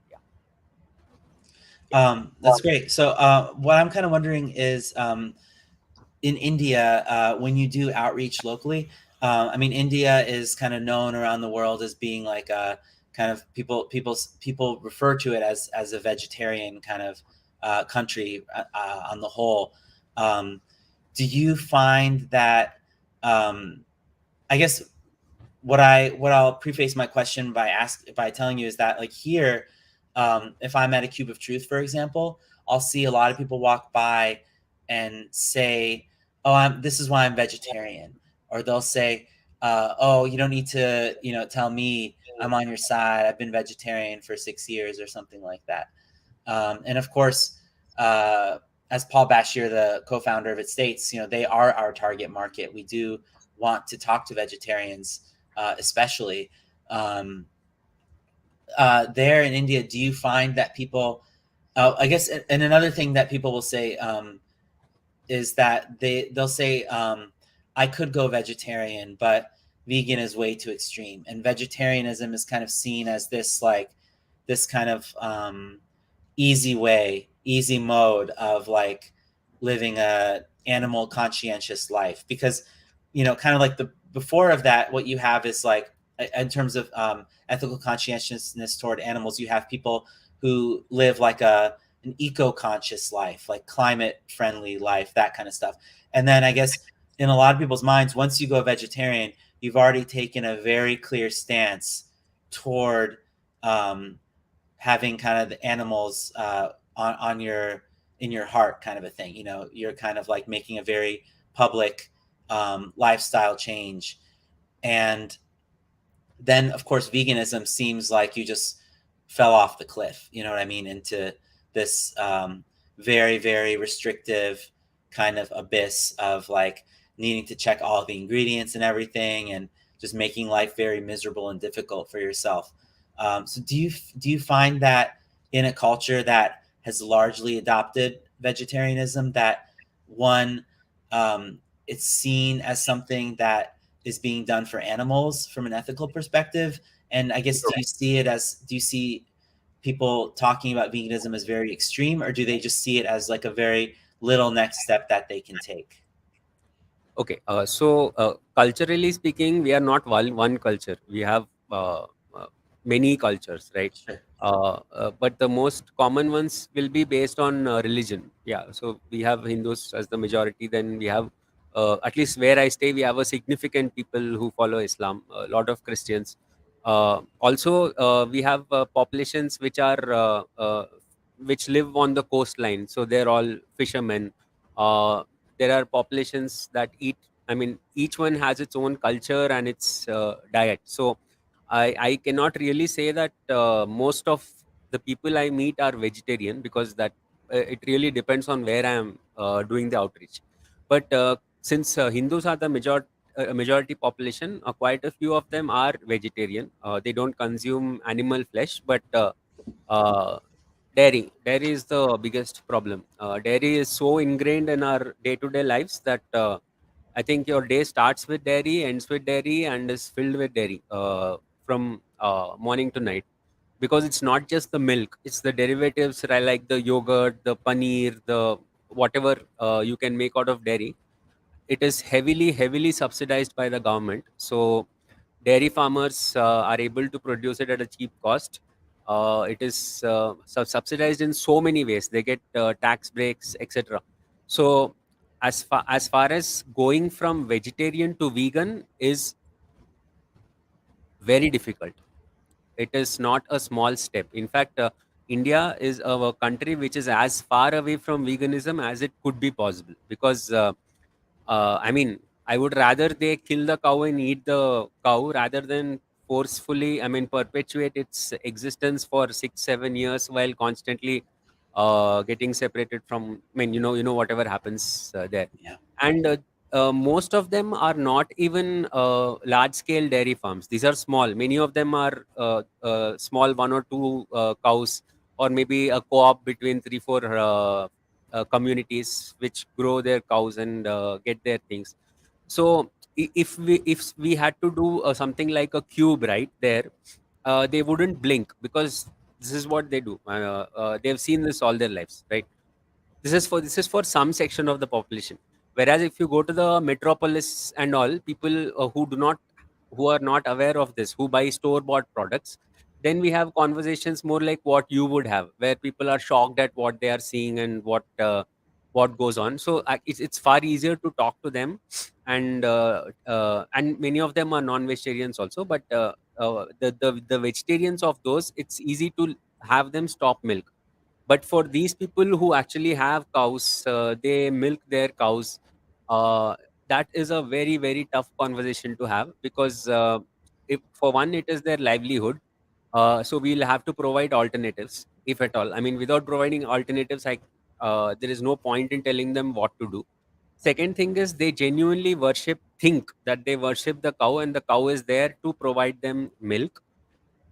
Yeah. That's great. So what I'm kind of wondering is, in India, when you do outreach locally, I mean, India is kind of known around the world as being like a kind of people refer to it as a vegetarian kind of country on the whole. Um, do you find that? I guess what I'll preface my question by telling you is that, like, here, if I'm at a Cube of Truth, for example, I'll see a lot of people walk by and say, "Oh, this is why I'm vegetarian," or they'll say, "Oh, you don't need to, tell me I'm on your side. I've been vegetarian for 6 years," or something like that. And of course, uh, as Paul Bashir, the co-founder of it, states, they are our target market. We do want to talk to vegetarians, especially. Um, there in India, do you find that people? I guess, and another thing that people will say, is that they'll say, I could go vegetarian, but vegan is way too extreme, and vegetarianism is kind of seen as this kind of easy way, easy mode of like living a animal conscientious life. Because kind of like the before of that, what you have is like, in terms of ethical conscientiousness toward animals, you have people who live like an eco-conscious life, like climate friendly life, that kind of stuff. And then I guess in a lot of people's minds, once you go vegetarian, you've already taken a very clear stance toward um, having kind of the animals on your in your heart, kind of a thing. You're kind of like making a very public lifestyle change. And then of course veganism seems like you just fell off the cliff, you know what I mean, into this very, very restrictive kind of abyss of like needing to check all the ingredients and everything, and just making life very miserable and difficult for yourself. So do you find that in a culture that has largely adopted vegetarianism, that one, it's seen as something that is being done for animals from an ethical perspective? And I guess, do you see people talking about veganism as very extreme, or do they just see it as like a very little next step that they can take? Okay, culturally speaking, we are not one culture. We have uh, many cultures, right? Sure. But the most common ones will be based on religion. Yeah, so we have Hindus as the majority. Then we have, at least where I stay, we have a significant people who follow Islam. A lot of Christians. Also, we have populations which live on the coastline. So they're all fishermen. Uh, there are populations that eat, I mean, each one has its own culture and its diet. So I cannot really say that most of the people I meet are vegetarian, because that it really depends on where I am doing the outreach. But since Hindus are the majority population, quite a few of them are vegetarian. They don't consume animal flesh, but uh, dairy is the biggest problem. Dairy is so ingrained in our day to day lives that I think your day starts with dairy, ends with dairy, and is filled with dairy from morning to night. Because it's not just the milk; it's the derivatives, right, like the yogurt, the paneer, the whatever you can make out of dairy. It is heavily subsidized by the government. So dairy farmers are able to produce it at a cheap cost. It is subsidized in so many ways. They get tax breaks, etc. So as far as going from vegetarian to vegan is very difficult. It is not a small step. In fact, India is a country which is as far away from veganism as it could be possible. Because I mean, I would rather they kill the cow and eat the cow rather than forcefully, I mean, perpetuate its existence for 6 7 years while constantly getting separated from. I mean, whatever happens there. Yeah. And most of them are not even large scale dairy farms. These are small. Many of them are small, one or two cows, or maybe a co-op between three four communities which grow their cows and get their things. So if we had to do something like a cube right there, they wouldn't blink, because this is what they do. They've seen this all their lives, right? This is for some section of the population. Whereas if you go to the metropolis and all, people who are not aware of this, who buy store bought products, then we have conversations more like what you would have, where people are shocked at what they are seeing and what goes on. So it's far easier to talk to them. And many of them are non-vegetarians also. But the vegetarians of those, it's easy to have them stop milk. But for these people who actually have cows, they milk their cows. that is a very, very tough conversation to have, because if for one, it is their livelihood. So we'll have to provide alternatives, if at all. I mean, without providing alternatives, there is no point in telling them what to do. Second thing is, they genuinely think that they worship the cow, and the cow is there to provide them milk.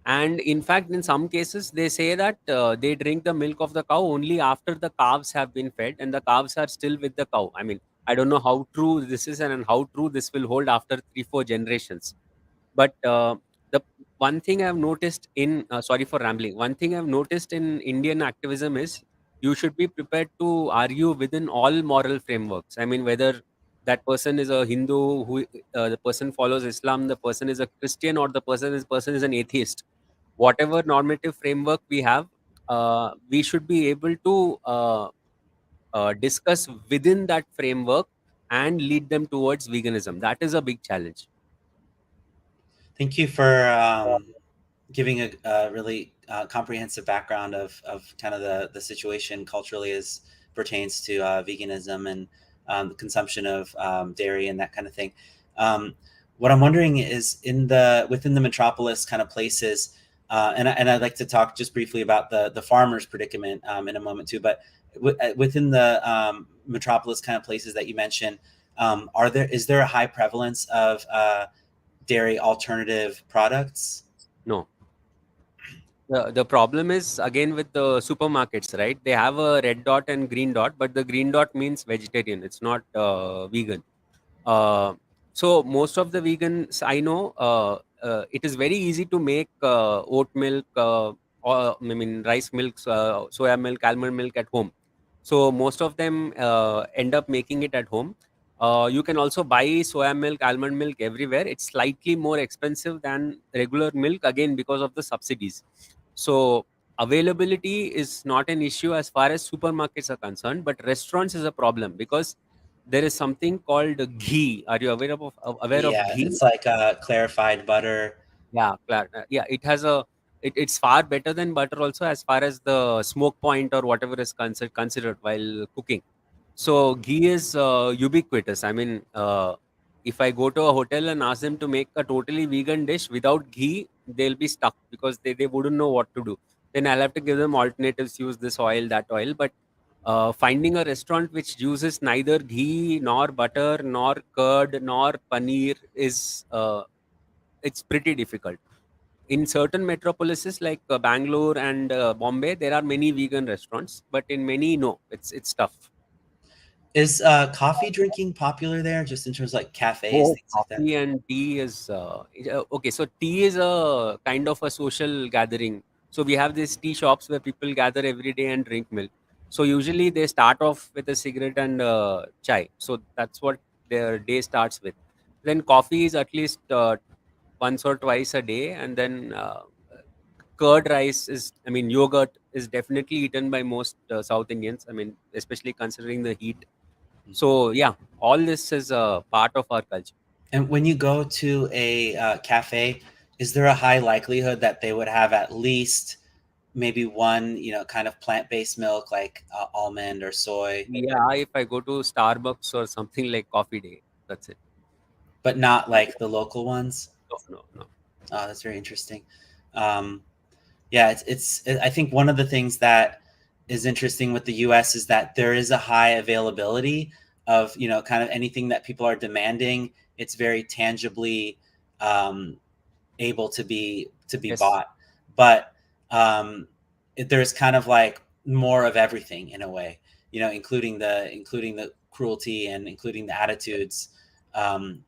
And in fact, in some cases, they say that they drink the milk of the cow only after the calves have been fed, and the calves are still with the cow. I mean, I don't know how true this is, and how true this will hold after 3 4 generations. But the one thing I've noticed in sorry for rambling. One thing I've noticed in Indian activism is, you should be prepared to argue within all moral frameworks. I mean, whether that person is a Hindu, who the person follows Islam, the person is a Christian, or the person is an atheist. Whatever normative framework we have, we should be able to discuss within that framework and lead them towards veganism. That is a big challenge. Thank you for giving a really comprehensive background of kind of the situation culturally as pertains to veganism and the consumption of dairy and that kind of thing. Um, what I'm wondering is within the metropolis kind of places, and I'd like to talk just briefly about the farmers' predicament in a moment too. But within the metropolis kind of places that you mentioned, is there a high prevalence of dairy alternative products? No. The problem is again with the supermarkets, right? They have a red dot and green dot, but the green dot means vegetarian. It's not vegan. Uh, so most of the vegans I know, it is very easy to make oat milk, or I mean rice milk, soya milk, almond milk at home. So most of them end up making it at home. You can also buy soya milk, almond milk everywhere. It's slightly more expensive than regular milk, again because of the subsidies. So availability is not an issue as far as supermarkets are concerned, but restaurants is a problem, because there is something called ghee. Are you aware of Yeah, ghee? it's like clarified butter. Yeah, yeah. It's far better than butter also, as far as the smoke point or whatever is considered while cooking. So ghee is ubiquitous. I mean, if I go to a hotel and ask them to make a totally vegan dish without ghee, they'll be stuck, because they wouldn't know what to do. Then I'll have to give them alternatives, use this oil, that oil. But finding a restaurant which uses neither ghee nor butter nor curd nor paneer is it's pretty difficult. In certain metropolises like Bangalore and Bombay, there are many vegan restaurants, but in many, no, it's tough. Is coffee drinking popular there, just in terms of like cafes, Oh, things like that? coffee and tea is okay. So tea is a kind of a social gathering. So we have these tea shops where people gather every day and drink milk. So usually they start off with a cigarette and chai. So that's what their day starts with. Then coffee is at least once or twice a day, and then curd rice is, I mean, yogurt is definitely eaten by most South Indians. I mean, especially considering the heat. Mhm. So yeah, all this is a part of our culture. And when you go to a cafe, is there a high likelihood that they would have at least maybe one, kind of plant-based milk like almond or soy, Yeah, if I go to Starbucks or something like Coffee Day, that's it. but not like the local ones? No, no, no. Oh, that's very interesting. Um, yeah, I think one of the things that is interesting with the US is that there is a high availability of, kind of anything that people are demanding. It's very tangibly um, able to be Yes. bought. But there's kind of like more of everything in a way, including the cruelty and including the attitudes um,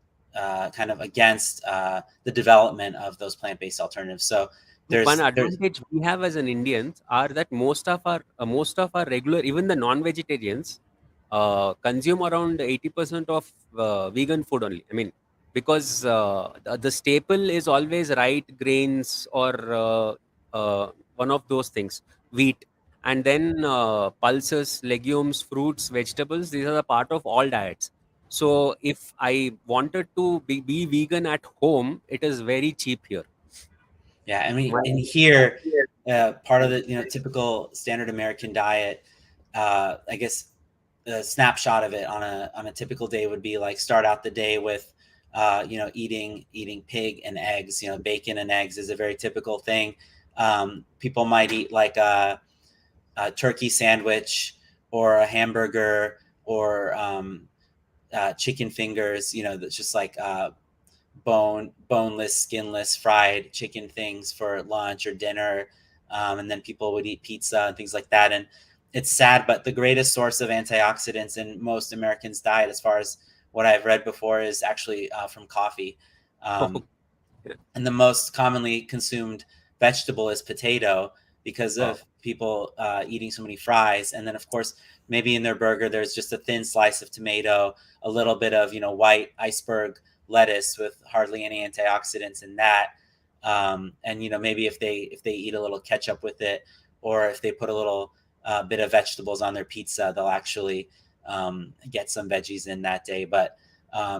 kind of against the development of those plant-based alternatives. So One there's advantage we have as an Indians are that most of our regular, even the non-vegetarians, consume around 80% of vegan food only. I mean, because the staple is always right grains or one of those things, wheat, and then pulses, legumes, fruits, vegetables. These are the part of all diets. So if I wanted to be vegan at home, it is very cheap here. Yeah, I mean, My in here, part of the typical standard American diet, I guess a snapshot of it on a typical day would be like start out the day with eating pig and eggs. Bacon and eggs is a very typical thing. People might eat like a turkey sandwich or a hamburger or chicken fingers. That's just like boneless, skinless, fried chicken things for lunch or dinner. And then people would eat pizza and things like that. And it's sad, but the greatest source of antioxidants in most Americans' diet, as far as what I've read before, is actually from coffee. Um, Yeah. and the most commonly consumed vegetable is potato because Wow. of people eating so many fries. And then, of course, maybe in their burger there's just a thin slice of tomato, a little bit of white iceberg lettuce with hardly any antioxidants in that. And maybe if they eat a little ketchup with it, or if they put a little bit of vegetables on their pizza, they'll actually get some veggies in that day. But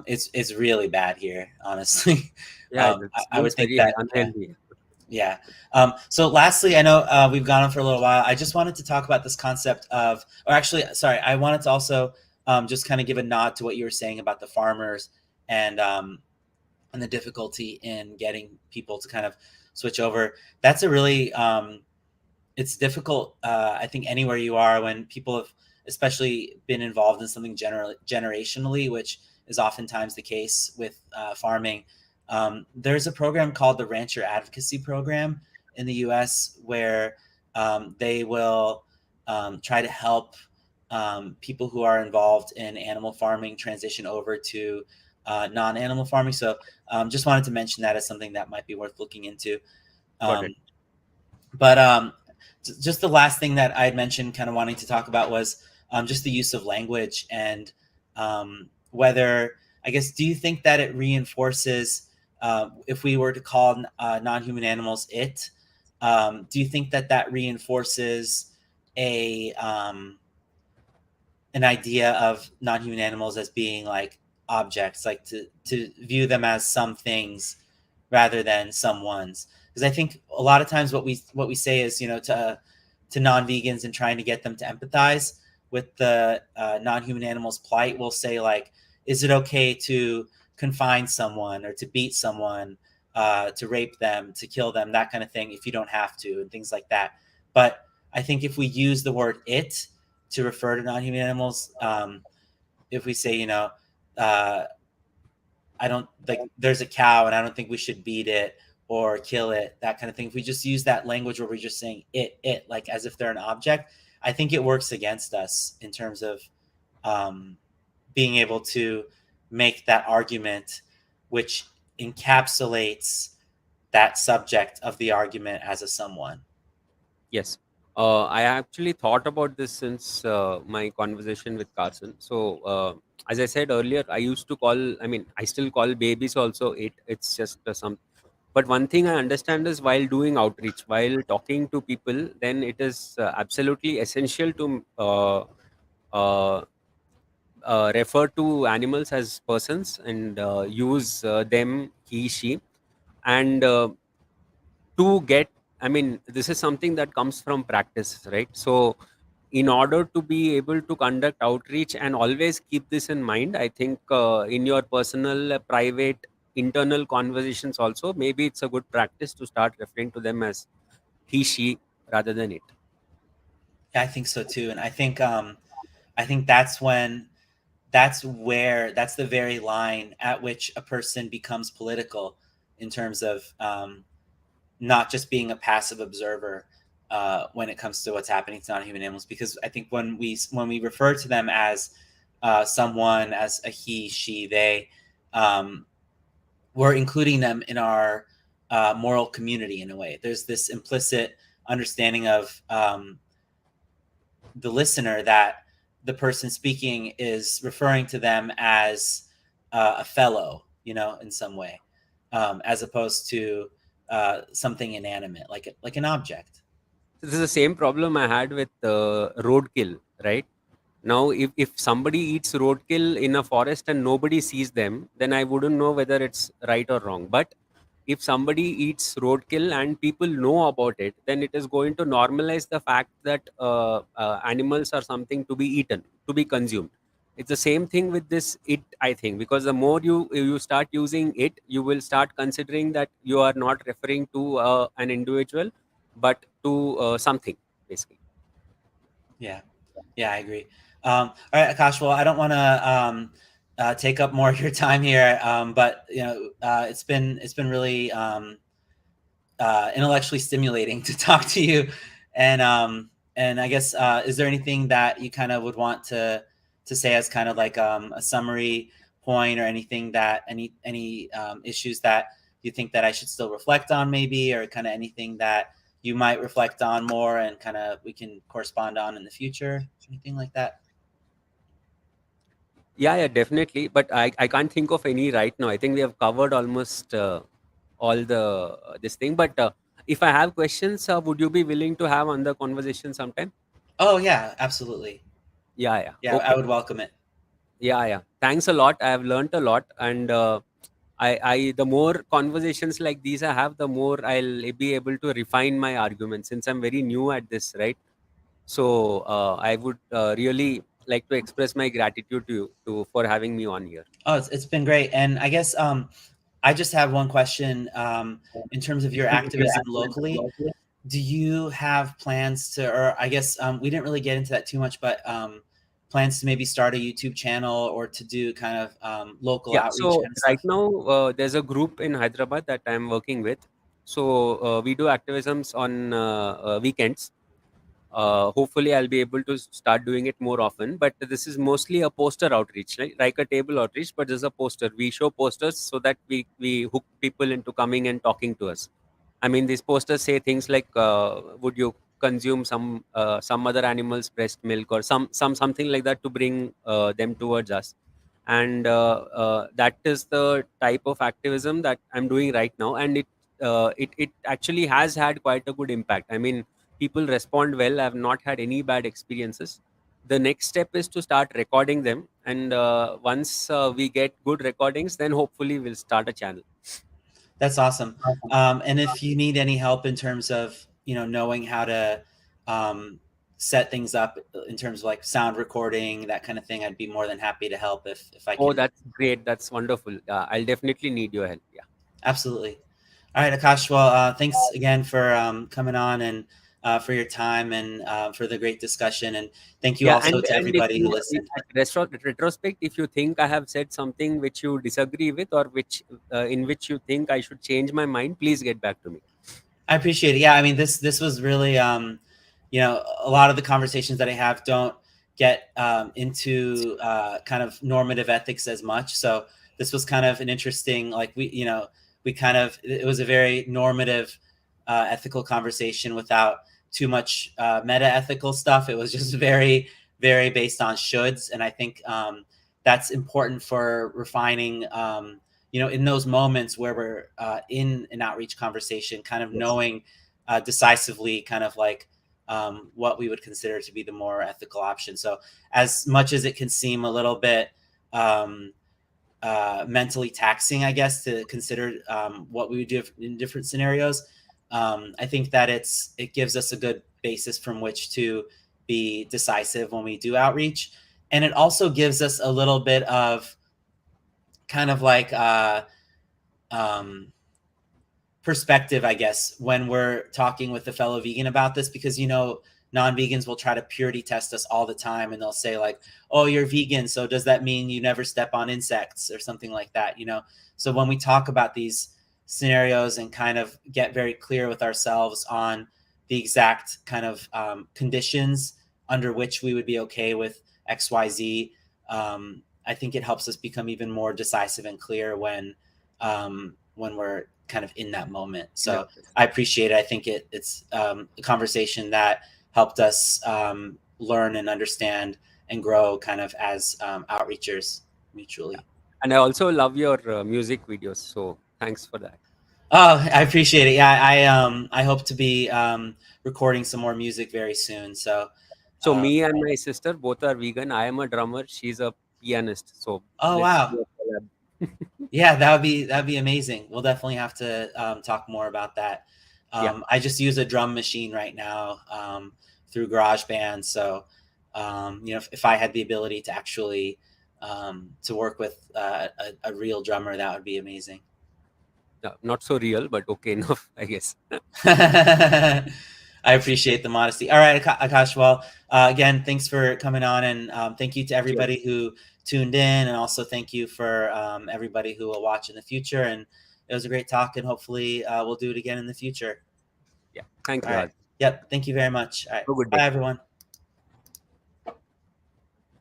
it's really bad here, honestly. Yeah, I, that I would seems think very that, yeah, unhealthy. yeah. So lastly, I know we've gone on for a little while. I just wanted to talk about this concept of, or actually, sorry, I wanted to also just kind of give a nod to what you were saying about the farmers and and the difficulty in getting people to kind of switch over. That's a really it's difficult. I think anywhere you are, when people have especially been involved in something generationally, which is oftentimes the case with farming. There's a program called the Rancher Advocacy Program in the U.S. where they will try to help people who are involved in animal farming transition over to non-animal farming. So just wanted to mention that as something that might be worth looking into. Got it. Um, but just the last thing that I had mentioned, kind of wanting to talk about, was just the use of language and whether, I guess, do you think that it reinforces, if we were to call non-human animals it, do you think that that reinforces a an idea of non-human animals as being like objects, like to view them as some things rather than some ones? Because I think a lot of times what we say is, to non-vegans and trying to get them to empathize with the non-human animals plight, we'll say like, is it okay to confine someone or to beat someone, to rape them, to kill them, that kind of thing, if you don't have to, and things like that. But I think if we use the word it to refer to non-human animals, if we say, uh, I don't like, there's a cow and I don't think we should beat it or kill it, that kind of thing. If we just use that language where we're just saying it, like as if they're an object, I think it works against us in terms of um, being able to make that argument, which encapsulates that subject of the argument as a someone. Yes. I actually thought about this since my conversation with Carson. So, as I said earlier, I used to call, I mean, I still call babies also it. It's just some. But one thing I understand is while doing outreach, while talking to people, then it is absolutely essential to uh, refer to animals as persons and use them, he, she. And to get, I mean, this is something that comes from practice, right? So in order to be able to conduct outreach and always keep this in mind, I think in your personal private internal conversations also, maybe it's a good practice to start referring to them as he, she, rather than it. Yeah, I think so too, and I think that's the very line at which a person becomes political, in terms of not just being a passive observer when it comes to what's happening to non-human animals. Because I think when we refer to them as someone, as a he, she, they, um, we're including them in our moral community in a way. There's this implicit understanding of the listener that the person speaking is referring to them as a fellow, in some way, as opposed to something inanimate, like an object. This is the same problem I had with roadkill, right? Now, if somebody eats roadkill in a forest and nobody sees them, then I wouldn't know whether it's right or wrong. But if somebody eats roadkill and people know about it, then it is going to normalize the fact that animals are something to be eaten, to be consumed. It's the same thing with this it, I think, because the more you start using it, you will start considering that you are not referring to an individual, but to something, basically. Yeah. Yeah, I agree. All right, Akash. Well, I don't want to take up more of your time here, but it's been really intellectually stimulating to talk to you. And I guess is there anything that you kind of would want to say as kind of like a summary point, or anything that any issues that you think that I should still reflect on, maybe, or kind of anything that you might reflect on more and kind of we can correspond on in the future, anything like that? Yeah, yeah, definitely. But I can't think of any right now. I think we have covered almost all the this thing. But if I have questions, would you be willing to have on the conversation sometime? Oh yeah, absolutely. Yeah, yeah. Yeah, I Okay. would welcome it. Yeah, yeah. Thanks a lot. I have learned a lot, and the more conversations like these I have, the more I'll be able to refine my arguments. Since I'm very new at this, right? So I would really like to express my gratitude to you for having me on here. Oh, it's been great. And I guess I just have one question. In terms of your activism locally, do you have plans to, or I guess we didn't really get into that too much, but plans to maybe start a YouTube channel or to do kind of local Yeah. outreach So kind of right stuff? now, there's a group in Hyderabad that I'm working with. So we do activisms on weekends. Hopefully, I'll be able to start doing it more often. But this is mostly a poster outreach, like a table outreach. But there's a poster. We show posters so that we hook people into coming and talking to us. I mean, these posters say things like, "Would you consume some other animal's breast milk or something like that to bring them towards us?" And that is the type of activism that I'm doing right now, and it actually has had quite a good impact. I mean, people respond well. I've not had any bad experiences. The next step is to start recording them, and once we get good recordings, then hopefully we'll start a channel. That's awesome. And if you need any help in terms of knowing how to um, set things up in terms of like sound recording, that kind of thing, I'd be more than happy to help if I Oh, can. that's great. That's wonderful. I'll definitely need your help. Yeah. Absolutely. All right, Akash. Well, thanks again for coming on and for your time and for the great discussion. And thank you Yeah, also to and if everybody who you listened. at retrospect, if you think I have said something which you disagree with, or which in which you think I should change my mind, please get back to me. I appreciate it. Yeah, I mean this was really a lot of the conversations that I have don't get into kind of normative ethics as much. So this was kind of an interesting, like we kind of, it was a very normative ethical conversation without too much meta ethical stuff. It was just very based on shoulds, and I think that's important for refining. In those moments where we're in an outreach conversation, kind of Yes. knowing decisively kind of like what we would consider to be the more ethical option. So as much as it can seem a little bit um, mentally taxing, I guess, to consider what we would do in different scenarios, I think that it gives us a good basis from which to be decisive when we do outreach. And it also gives us a little bit of kind of like um, perspective, I guess, when we're talking with a fellow vegan about this, because non-vegans will try to purity test us all the time, and they'll say like, "Oh, you're vegan, so does that mean you never step on insects or something like that?" So when we talk about these scenarios and kind of get very clear with ourselves on the exact kind of conditions under which we would be okay with XYZ, I think it helps us become even more decisive and clear when we're kind of in that moment. In the So office. I appreciate it. I think it's a conversation that helped us learn and understand and grow kind of as outreachers Yeah. mutually. And I also love your music videos. So thanks for that. Oh, I appreciate it. Yeah, I hope to be recording some more music very soon. So, So um, me and my sister both are vegan. I am a drummer. She's a pianist. So oh let's wow, do a collab. Yeah, that'd be amazing. We'll definitely have to talk more about that. Yeah. I just use a drum machine right now through GarageBand, so if I had the ability to actually to work with a real drummer, that would be amazing. Not so real, but okay enough, I guess. I appreciate the modesty. All right, Akash. Well, again, thanks for coming on, and thank you to Cheers. everybody who tuned in, and also thank you for everybody who will watch in the future. And it was a great talk, and hopefully we'll do it again in the future. Yeah. Thank All you, right. Haz. Yep. Thank you very much. All right. Have a good Bye, day. everyone.